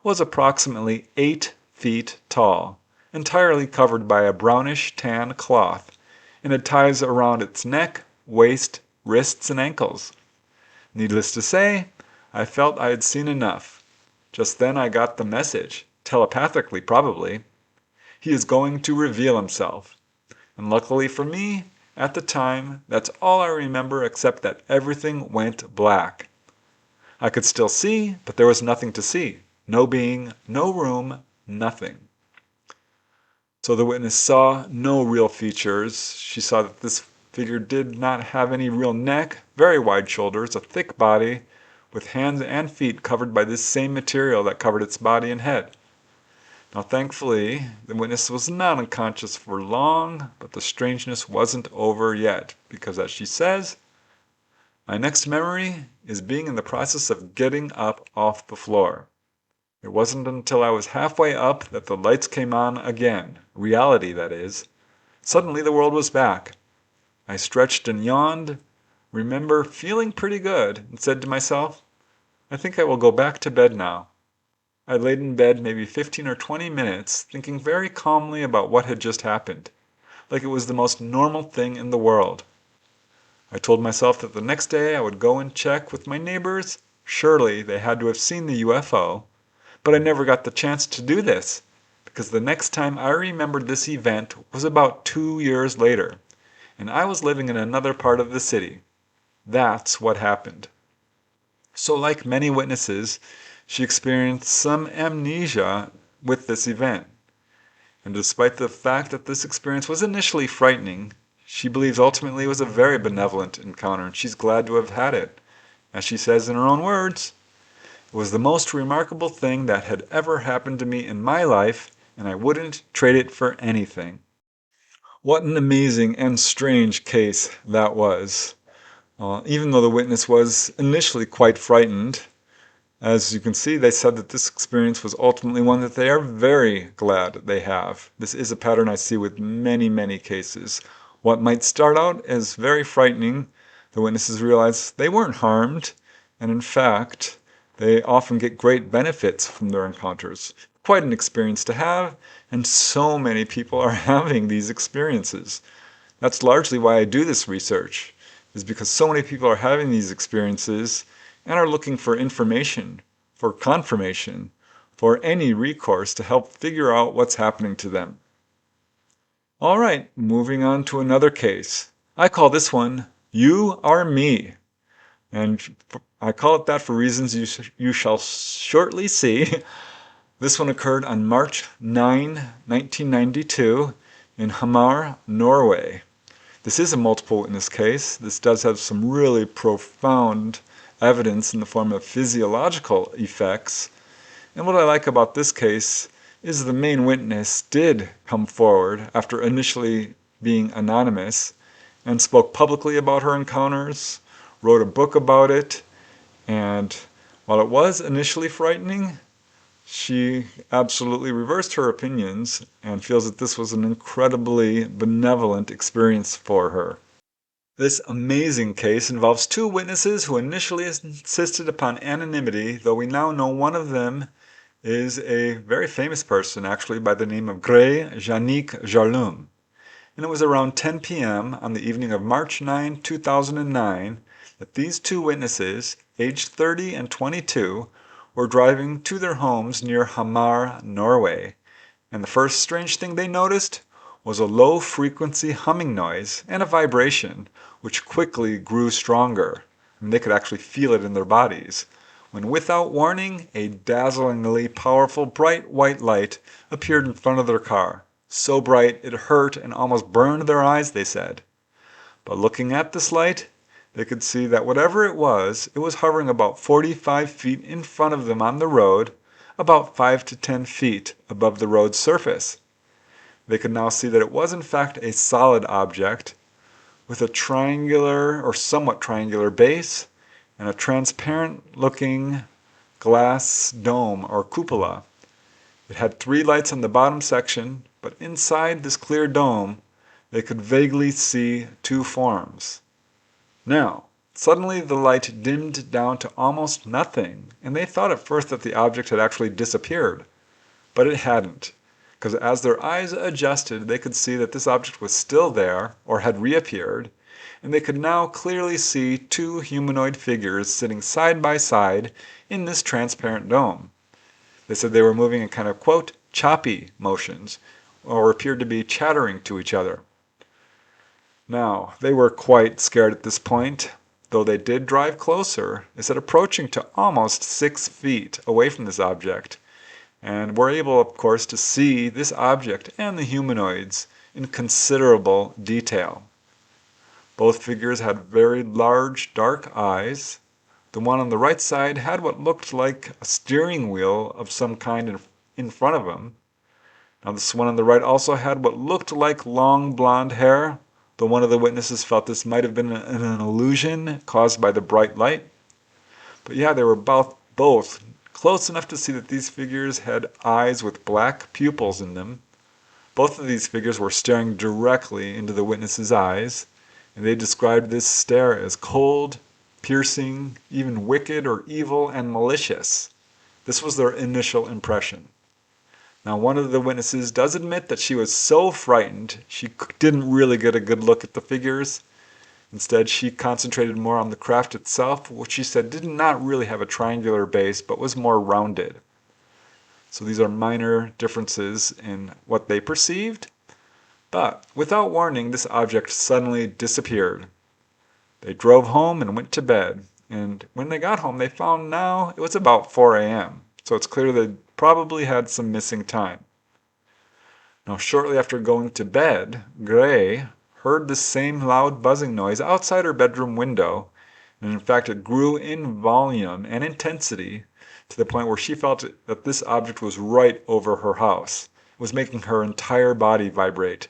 was approximately 8 feet tall, entirely covered by a brownish tan cloth, and had ties around its neck, waist, wrists, and ankles. Needless to say, I felt I had seen enough. Just then I got the message, telepathically probably. He is going to reveal himself. And luckily for me, at the time, that's all I remember except that everything went black. I could still see, but there was nothing to see. No being, no room, nothing. So the witness saw no real features. She saw that this figure did not have any real neck, very wide shoulders, a thick body, with hands and feet covered by this same material that covered its body and head. Now thankfully, the witness was not unconscious for long, but the strangeness wasn't over yet, because as she says, my next memory is being in the process of getting up off the floor. It wasn't until I was halfway up that the lights came on again, reality that is. Suddenly the world was back. I stretched and yawned, remember feeling pretty good, and said to myself, I think I will go back to bed now. I laid in bed maybe 15 or 20 minutes, thinking very calmly about what had just happened, like it was the most normal thing in the world. I told myself that the next day I would go and check with my neighbors. Surely they had to have seen the UFO, but I never got the chance to do this, because the next time I remembered this event was about 2 years later, and I was living in another part of the city. That's what happened. So like many witnesses, she experienced some amnesia with this event. And despite the fact that this experience was initially frightening, she believes ultimately it was a very benevolent encounter, and she's glad to have had it. As she says in her own words, it was the most remarkable thing that had ever happened to me in my life, and I wouldn't trade it for anything. What an amazing and strange case that was. Even though the witness was initially quite frightened, as you can see, they said that this experience was ultimately one that they are very glad they have. This is a pattern I see with many, many cases. What might start out as very frightening, the witnesses realize they weren't harmed, and in fact, they often get great benefits from their encounters. Quite an experience to have, and so many people are having these experiences. That's largely why I do this research, is because so many people are having these experiences and are looking for information, for confirmation, for any recourse to help figure out what's happening to them. All right, moving on to another case. I call this one, You Are Me. And I call it that for reasons you shall shortly see. This one occurred on March 9, 1992 in Hamar, Norway. This is a multiple witness case. This does have some really profound evidence in the form of physiological effects. And what I like about this case is the main witness did come forward after initially being anonymous and spoke publicly about her encounters, wrote a book about it, and while it was initially frightening, she absolutely reversed her opinions and feels that this was an incredibly benevolent experience for her. This amazing case involves 2 witnesses who initially insisted upon anonymity, though we now know one of them is a very famous person, actually, by the name of Gray Janik Jarlum. And it was around 10 p.m. on the evening of March 9, 2009, that these 2 witnesses, aged 30 and 22, were driving to their homes near Hamar, Norway, and the first strange thing they noticed was a low-frequency humming noise and a vibration, which quickly grew stronger, and they could actually feel it in their bodies, when without warning, a dazzlingly powerful bright white light appeared in front of their car. So bright it hurt and almost burned their eyes, they said. But looking at this light, they could see that whatever it was hovering about 45 feet in front of them on the road, about 5 to 10 feet above the road's surface. They could now see that it was in fact a solid object with a triangular or somewhat triangular base and a transparent looking glass dome or cupola. It had 3 lights on the bottom section, but inside this clear dome they could vaguely see 2 forms. Now, suddenly the light dimmed down to almost nothing, and they thought at first that the object had actually disappeared. But it hadn't, because as their eyes adjusted, they could see that this object was still there, or had reappeared, and they could now clearly see 2 humanoid figures sitting side by side in this transparent dome. They said they were moving in kind of, quote, choppy motions, or appeared to be chattering to each other. Now, they were quite scared at this point, though they did drive closer. They said approaching to almost 6 feet away from this object, and were able, of course, to see this object and the humanoids in considerable detail. Both figures had very large, dark eyes. The one on the right side had what looked like a steering wheel of some kind in front of him. Now, this one on the right also had what looked like long blonde hair, though one of the witnesses felt this might have been an illusion caused by the bright light. But yeah, they were both close enough to see that these figures had eyes with black pupils in them. Both of these figures were staring directly into the witnesses' eyes, and they described this stare as cold, piercing, even wicked or evil and malicious. This was their initial impression. Now, one of the witnesses does admit that she was so frightened she didn't really get a good look at the figures. Instead, she concentrated more on the craft itself, which she said did not really have a triangular base but was more rounded. So these are minor differences in what they perceived. But without warning, this object suddenly disappeared. They drove home and went to bed. And when they got home, they found now it was about 4 a.m. So it's clear they probably had some missing time. Now, shortly after going to bed, Gray heard the same loud buzzing noise outside her bedroom window, and in fact it grew in volume and intensity to the point where she felt that this object was right over her house. It was making her entire body vibrate.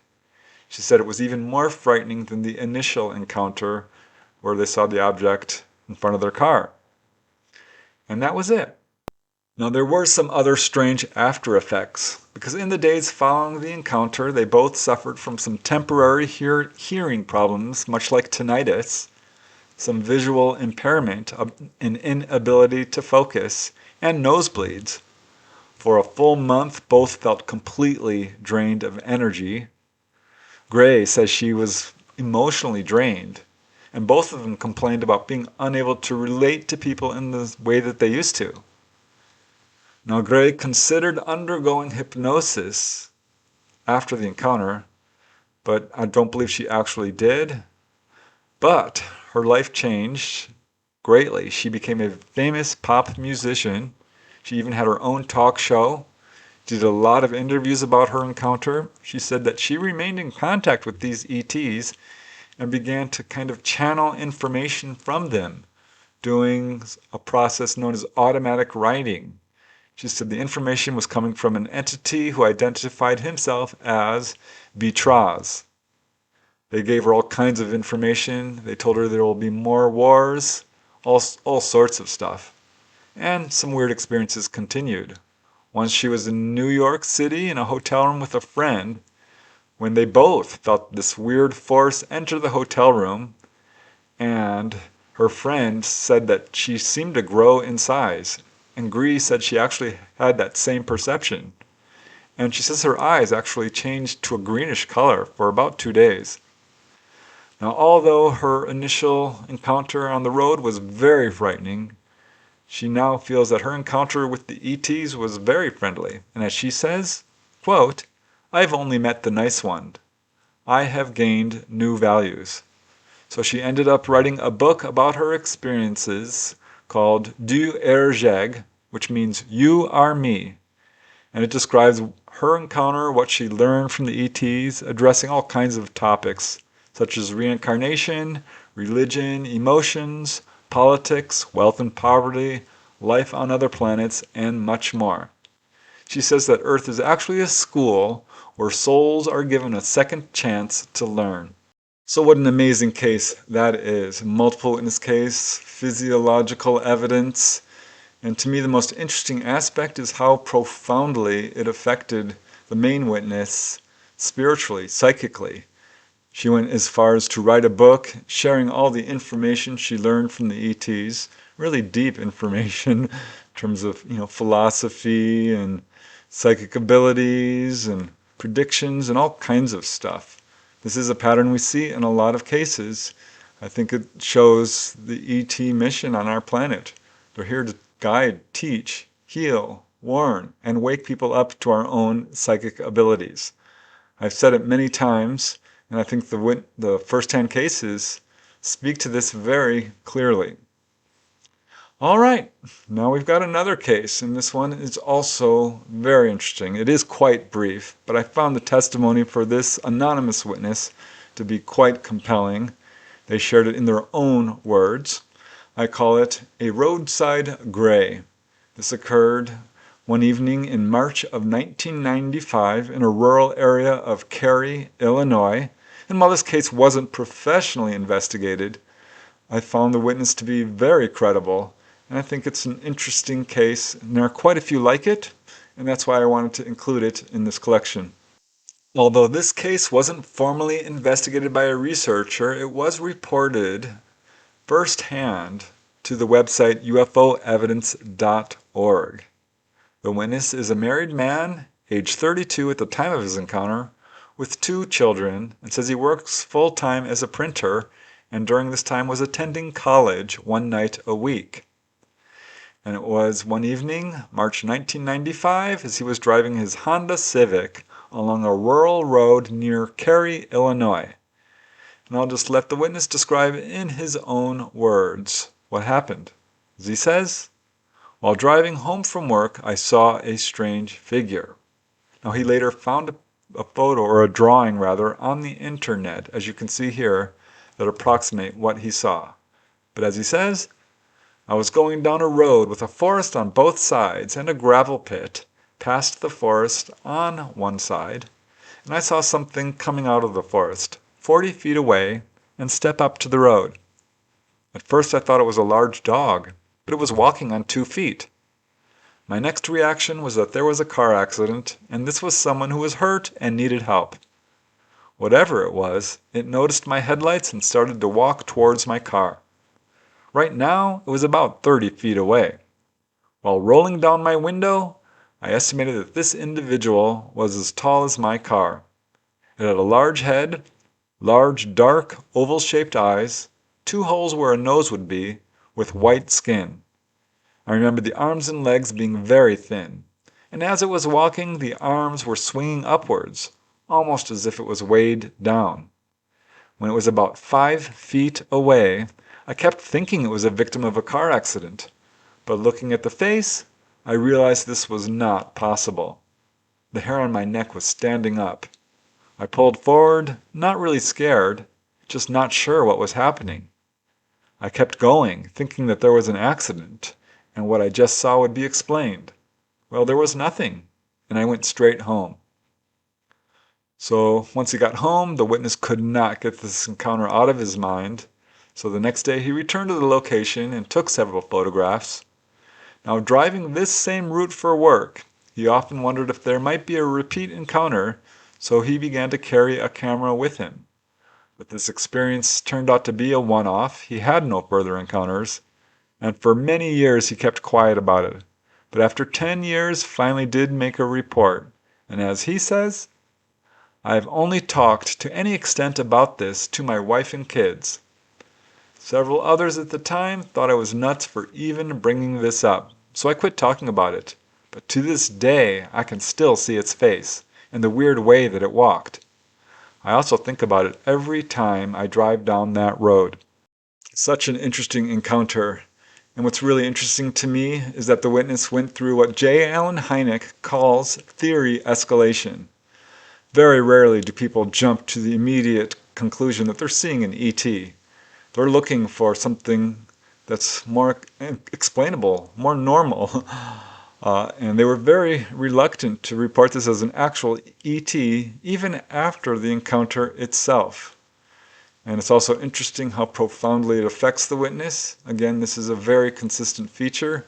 She said it was even more frightening than the initial encounter where they saw the object in front of their car. And that was it. Now, there were some other strange after effects, because in the days following the encounter, they both suffered from some temporary hearing problems, much like tinnitus, some visual impairment, an inability to focus, and nosebleeds. For a full month, both felt completely drained of energy. Gray says she was emotionally drained, and both of them complained about being unable to relate to people in the way that they used to. Now, Gray considered undergoing hypnosis after the encounter, but I don't believe she actually did. But her life changed greatly. She became a famous pop musician. She even had her own talk show. She did a lot of interviews about her encounter. She said that she remained in contact with these ETs and began to kind of channel information from them, doing a process known as automatic writing. She said the information was coming from an entity who identified himself as Vitraz. They gave her all kinds of information. They told her there will be more wars, all sorts of stuff. And some weird experiences continued. Once she was in New York City in a hotel room with a friend when they both felt this weird force enter the hotel room, and her friend said that she seemed to grow in size. And Gree said she actually had that same perception. And she says her eyes actually changed to a greenish color for about 2 days. Now, although her initial encounter on the road was very frightening, She now feels that her encounter with the ETs was very friendly, and as she says, quote, "I've only met the nice one. I have gained new values." So she ended up writing a book about her experiences called Du er jeg, which means you are me. And it describes her encounter, what she learned from the ETs, addressing all kinds of topics such as reincarnation, religion, emotions, politics, wealth and poverty, life on other planets, and much more. She says that Earth is actually a school where souls are given a second chance to learn. So what an amazing case that is. Multiple witness case, physiological evidence, and to me the most interesting aspect is how profoundly it affected the main witness spiritually, psychically. She went as far as to write a book sharing all the information she learned from the ETs, really deep information in terms of, philosophy and psychic abilities and predictions and all kinds of stuff. This is a pattern we see in a lot of cases. I think it shows the ET mission on our planet. They're here to guide, teach, heal, warn, and wake people up to our own psychic abilities. I've said it many times, and I think the first-hand cases speak to this very clearly. All right, now we've got another case, and this one is also very interesting. It is quite brief, but I found the testimony for this anonymous witness to be quite compelling. They shared it in their own words. I call it a roadside gray. This occurred one evening in March of 1995 in a rural area of Cary, Illinois. And while this case wasn't professionally investigated, I found the witness to be very credible. And I think it's an interesting case, and there are quite a few like it, and that's why I wanted to include it in this collection. Although this case wasn't formally investigated by a researcher, it was reported firsthand to the website ufoevidence.org. The witness is a married man, age 32 at the time of his encounter, with 2 children, and says he works full-time as a printer and during this time was attending college one night a week. And it was one evening, March 1995, as he was driving his Honda Civic along a rural road near Cary, Illinois. And I'll just let the witness describe in his own words what happened. As he says, "While driving home from work, I saw a strange figure." Now he later found a photo, or a drawing rather, on the internet, as you can see here, that approximate what he saw. But as he says, "I was going down a road with a forest on both sides and a gravel pit, past the forest on one side, and I saw something coming out of the forest, 40 feet away, and step up to the road. At first I thought it was a large dog, but it was walking on 2 feet. My next reaction was that there was a car accident, and this was someone who was hurt and needed help. Whatever it was, it noticed my headlights and started to walk towards my car. Right now, it was about 30 feet away. While rolling down my window, I estimated that this individual was as tall as my car. It had a large head, large, dark, oval-shaped eyes, 2 holes where a nose would be, with white skin. I remember the arms and legs being very thin, and as it was walking, the arms were swinging upwards, almost as if it was weighed down. When it was about 5 feet away, I kept thinking it was a victim of a car accident, but looking at the face, I realized this was not possible. The hair on my neck was standing up. I pulled forward, not really scared, just not sure what was happening. I kept going, thinking that there was an accident, and what I just saw would be explained. Well, there was nothing, and I went straight home." So once he got home, the witness could not get this encounter out of his mind. So the next day he returned to the location and took several photographs. Now, driving this same route for work, he often wondered if there might be a repeat encounter, so he began to carry a camera with him. But this experience turned out to be a one-off. He had no further encounters, and for many years he kept quiet about it. But after 10 years, finally did make a report. And as he says, "I have only talked to any extent about this to my wife and kids." Several others at the time thought I was nuts for even bringing this up, so I quit talking about it. But to this day, I can still see its face and the weird way that it walked. I also think about it every time I drive down that road. Such an interesting encounter. And what's really interesting to me is that the witness went through what J. Allen Hynek calls theory escalation. Very rarely do people jump to the immediate conclusion that they're seeing an ET. They're looking for something that's more explainable, more normal. And they were very reluctant to report this as an actual ET even after the encounter itself. And it's also interesting how profoundly it affects the witness. Again, this is a very consistent feature,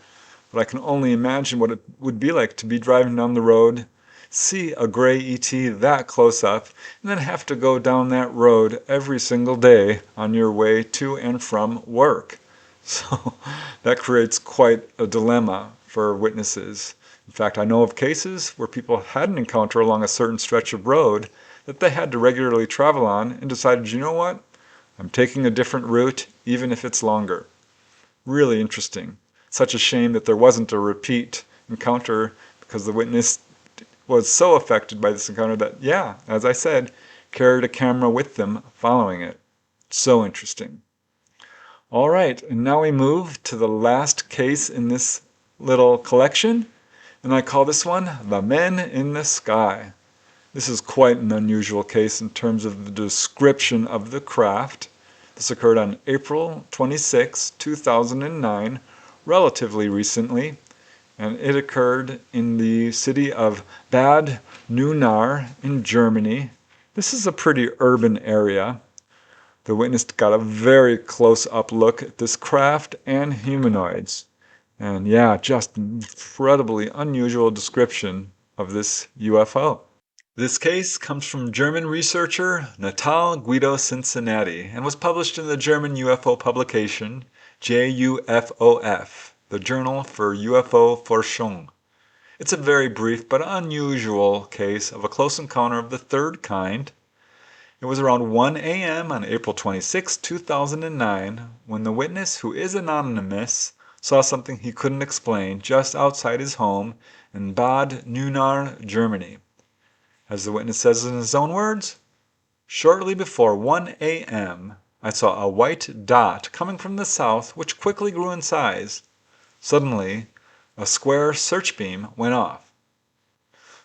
but I can only imagine what it would be like to be driving down the road, see a gray ET that close up, and then have to go down that road every single day on your way to and from work. So that creates quite a dilemma for witnesses. In fact, I know of cases where people had an encounter along a certain stretch of road that they had to regularly travel on and decided, you know what? I'm taking a different route, even if it's longer. Really interesting. Such a shame that there wasn't a repeat encounter because the witness was so affected by this encounter that, yeah, as I said, carried a camera with them following it. So interesting. All right, and now we move to the last case in this little collection, and I call this one The Men in the Sky. This is quite an unusual case in terms of the description of the craft. This occurred on April 26, 2009, relatively recently, and it occurred in the city of Bad Neuenahr in Germany. This is a pretty urban area. The witness got a very close-up look at this craft and humanoids. And yeah, just incredibly unusual description of this UFO. This case comes from German researcher Natal Guido Cincinnati and was published in the German UFO publication JUFOF, the Journal for UFO Forschung. It's a very brief but unusual case of a close encounter of the third kind. It was around 1 a.m. on April 26, 2009, when the witness, who is anonymous, saw something he couldn't explain just outside his home in Bad Neuenahr, Germany. As the witness says in his own words, "Shortly before 1 a.m., I saw a white dot coming from the south which quickly grew in size. Suddenly, a square search beam went off."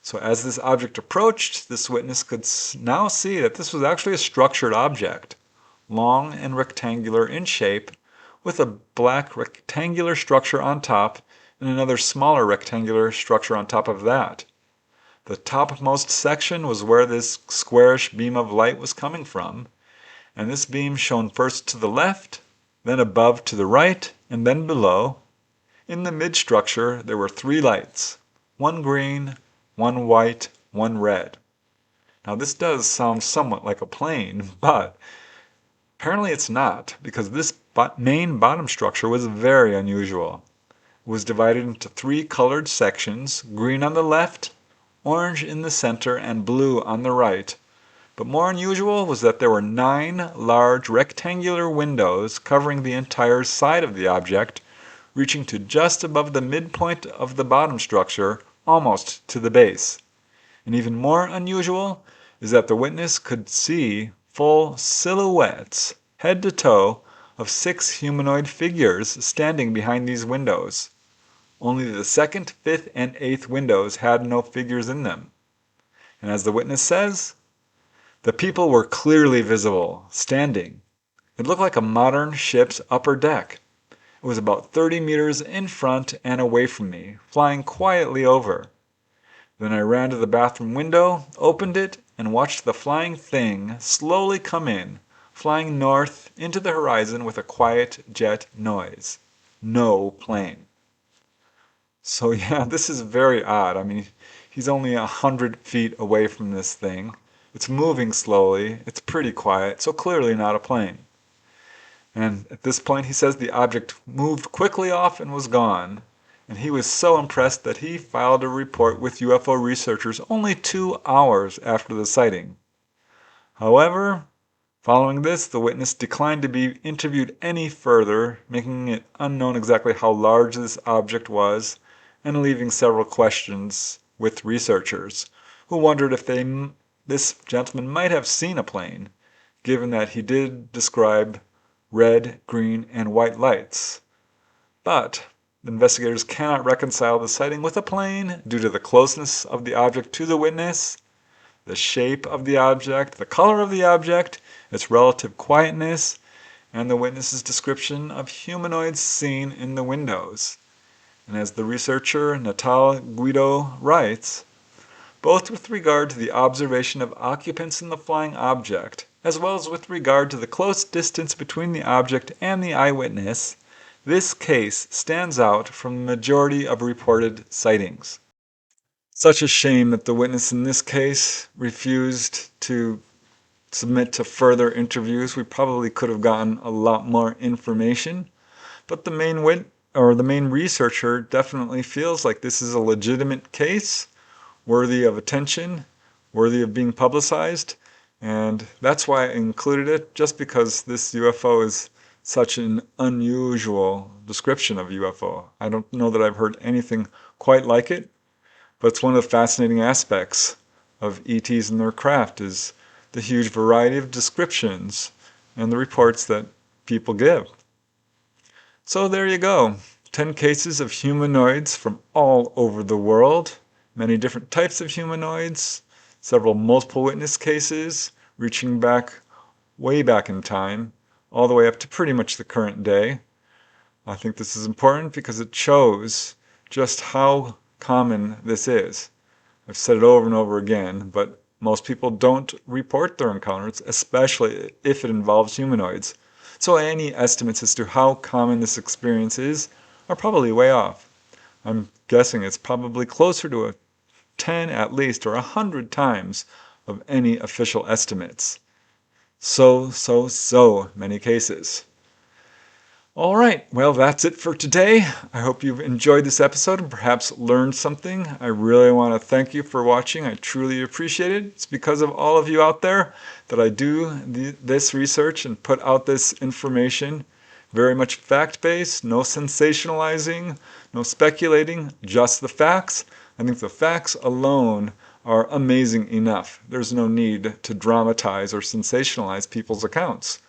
So as this object approached, this witness could now see that this was actually a structured object, long and rectangular in shape, with a black rectangular structure on top and another smaller rectangular structure on top of that. The topmost section was where this squarish beam of light was coming from, and this beam shone first to the left, then above to the right, and then below. In the mid-structure there were 3 lights, one green, one white, one red. Now this does sound somewhat like a plane, but apparently it's not, because this main bottom structure was very unusual. It was divided into 3 colored sections, green on the left, orange in the center, and blue on the right. But more unusual was that there were 9 large rectangular windows covering the entire side of the object, reaching to just above the midpoint of the bottom structure, almost to the base. And even more unusual is that the witness could see full silhouettes, head to toe, of 6 humanoid figures standing behind these windows. Only the 2nd, 5th, and 8th windows had no figures in them. And as the witness says, the people were clearly visible, standing. It looked like a modern ship's upper deck. It was about 30 meters in front and away from me, flying quietly over. Then I ran to the bathroom window, opened it, and watched the flying thing slowly come in, flying north into the horizon with a quiet jet noise. No plane. So yeah, this is very odd. I mean, he's only 100 feet away from this thing. It's moving slowly. It's pretty quiet, so clearly not a plane. And at this point, he says the object moved quickly off and was gone. And he was so impressed that he filed a report with UFO researchers only 2 hours after the sighting. However, Following this, the witness declined to be interviewed any further, making it unknown exactly how large this object was, and leaving several questions with researchers, who wondered if this gentleman might have seen a plane, given that he did describe red, green, and white lights. But the investigators cannot reconcile the sighting with a plane due to the closeness of the object to the witness, the shape of the object, the color of the object, its relative quietness, and the witness's description of humanoids seen in the windows. And as the researcher Natal Guido writes, both with regard to the observation of occupants in the flying object, as well as with regard to the close distance between the object and the eyewitness, this case stands out from the majority of reported sightings. Such a shame that the witness in this case refused to submit to further interviews. We probably could have gotten a lot more information, but the main researcher definitely feels like this is a legitimate case, worthy of attention, worthy of being publicized, and that's why I included it, just because this UFO is such an unusual description of UFO. I don't know that I've heard anything quite like it, but it's one of the fascinating aspects of ETs and their craft is the huge variety of descriptions and the reports that people give. So there you go. 10 cases of humanoids from all over the world. Many different types of humanoids. Several multiple witness cases reaching back, way back in time, all the way up to pretty much the current day. I think this is important because it shows just how common this is. I've said it over and over again, but most people don't report their encounters, especially if it involves humanoids. So any estimates as to how common this experience is are probably way off. I'm guessing it's probably closer to a 10 at least or 100 times of any official estimates. So many cases. All right, well, that's it for today. I hope you've enjoyed this episode and perhaps learned something. I really want to thank you for watching. I truly appreciate it. It's because of all of you out there that I do this research and put out this information. Very much fact-based, no sensationalizing, no speculating, just the facts. I think the facts alone are amazing enough. There's no need to dramatize or sensationalize people's accounts.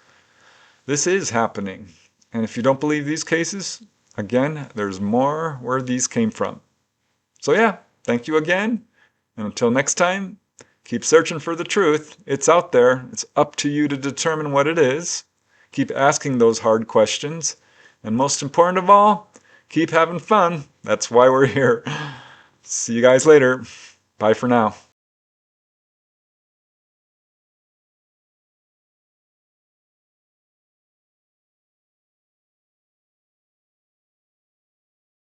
This is happening. And if you don't believe these cases, again, there's more where these came from. So yeah, thank you again. And until next time, keep searching for the truth. It's out there. It's up to you to determine what it is. Keep asking those hard questions. And most important of all, keep having fun. That's why we're here. See you guys later. Bye for now.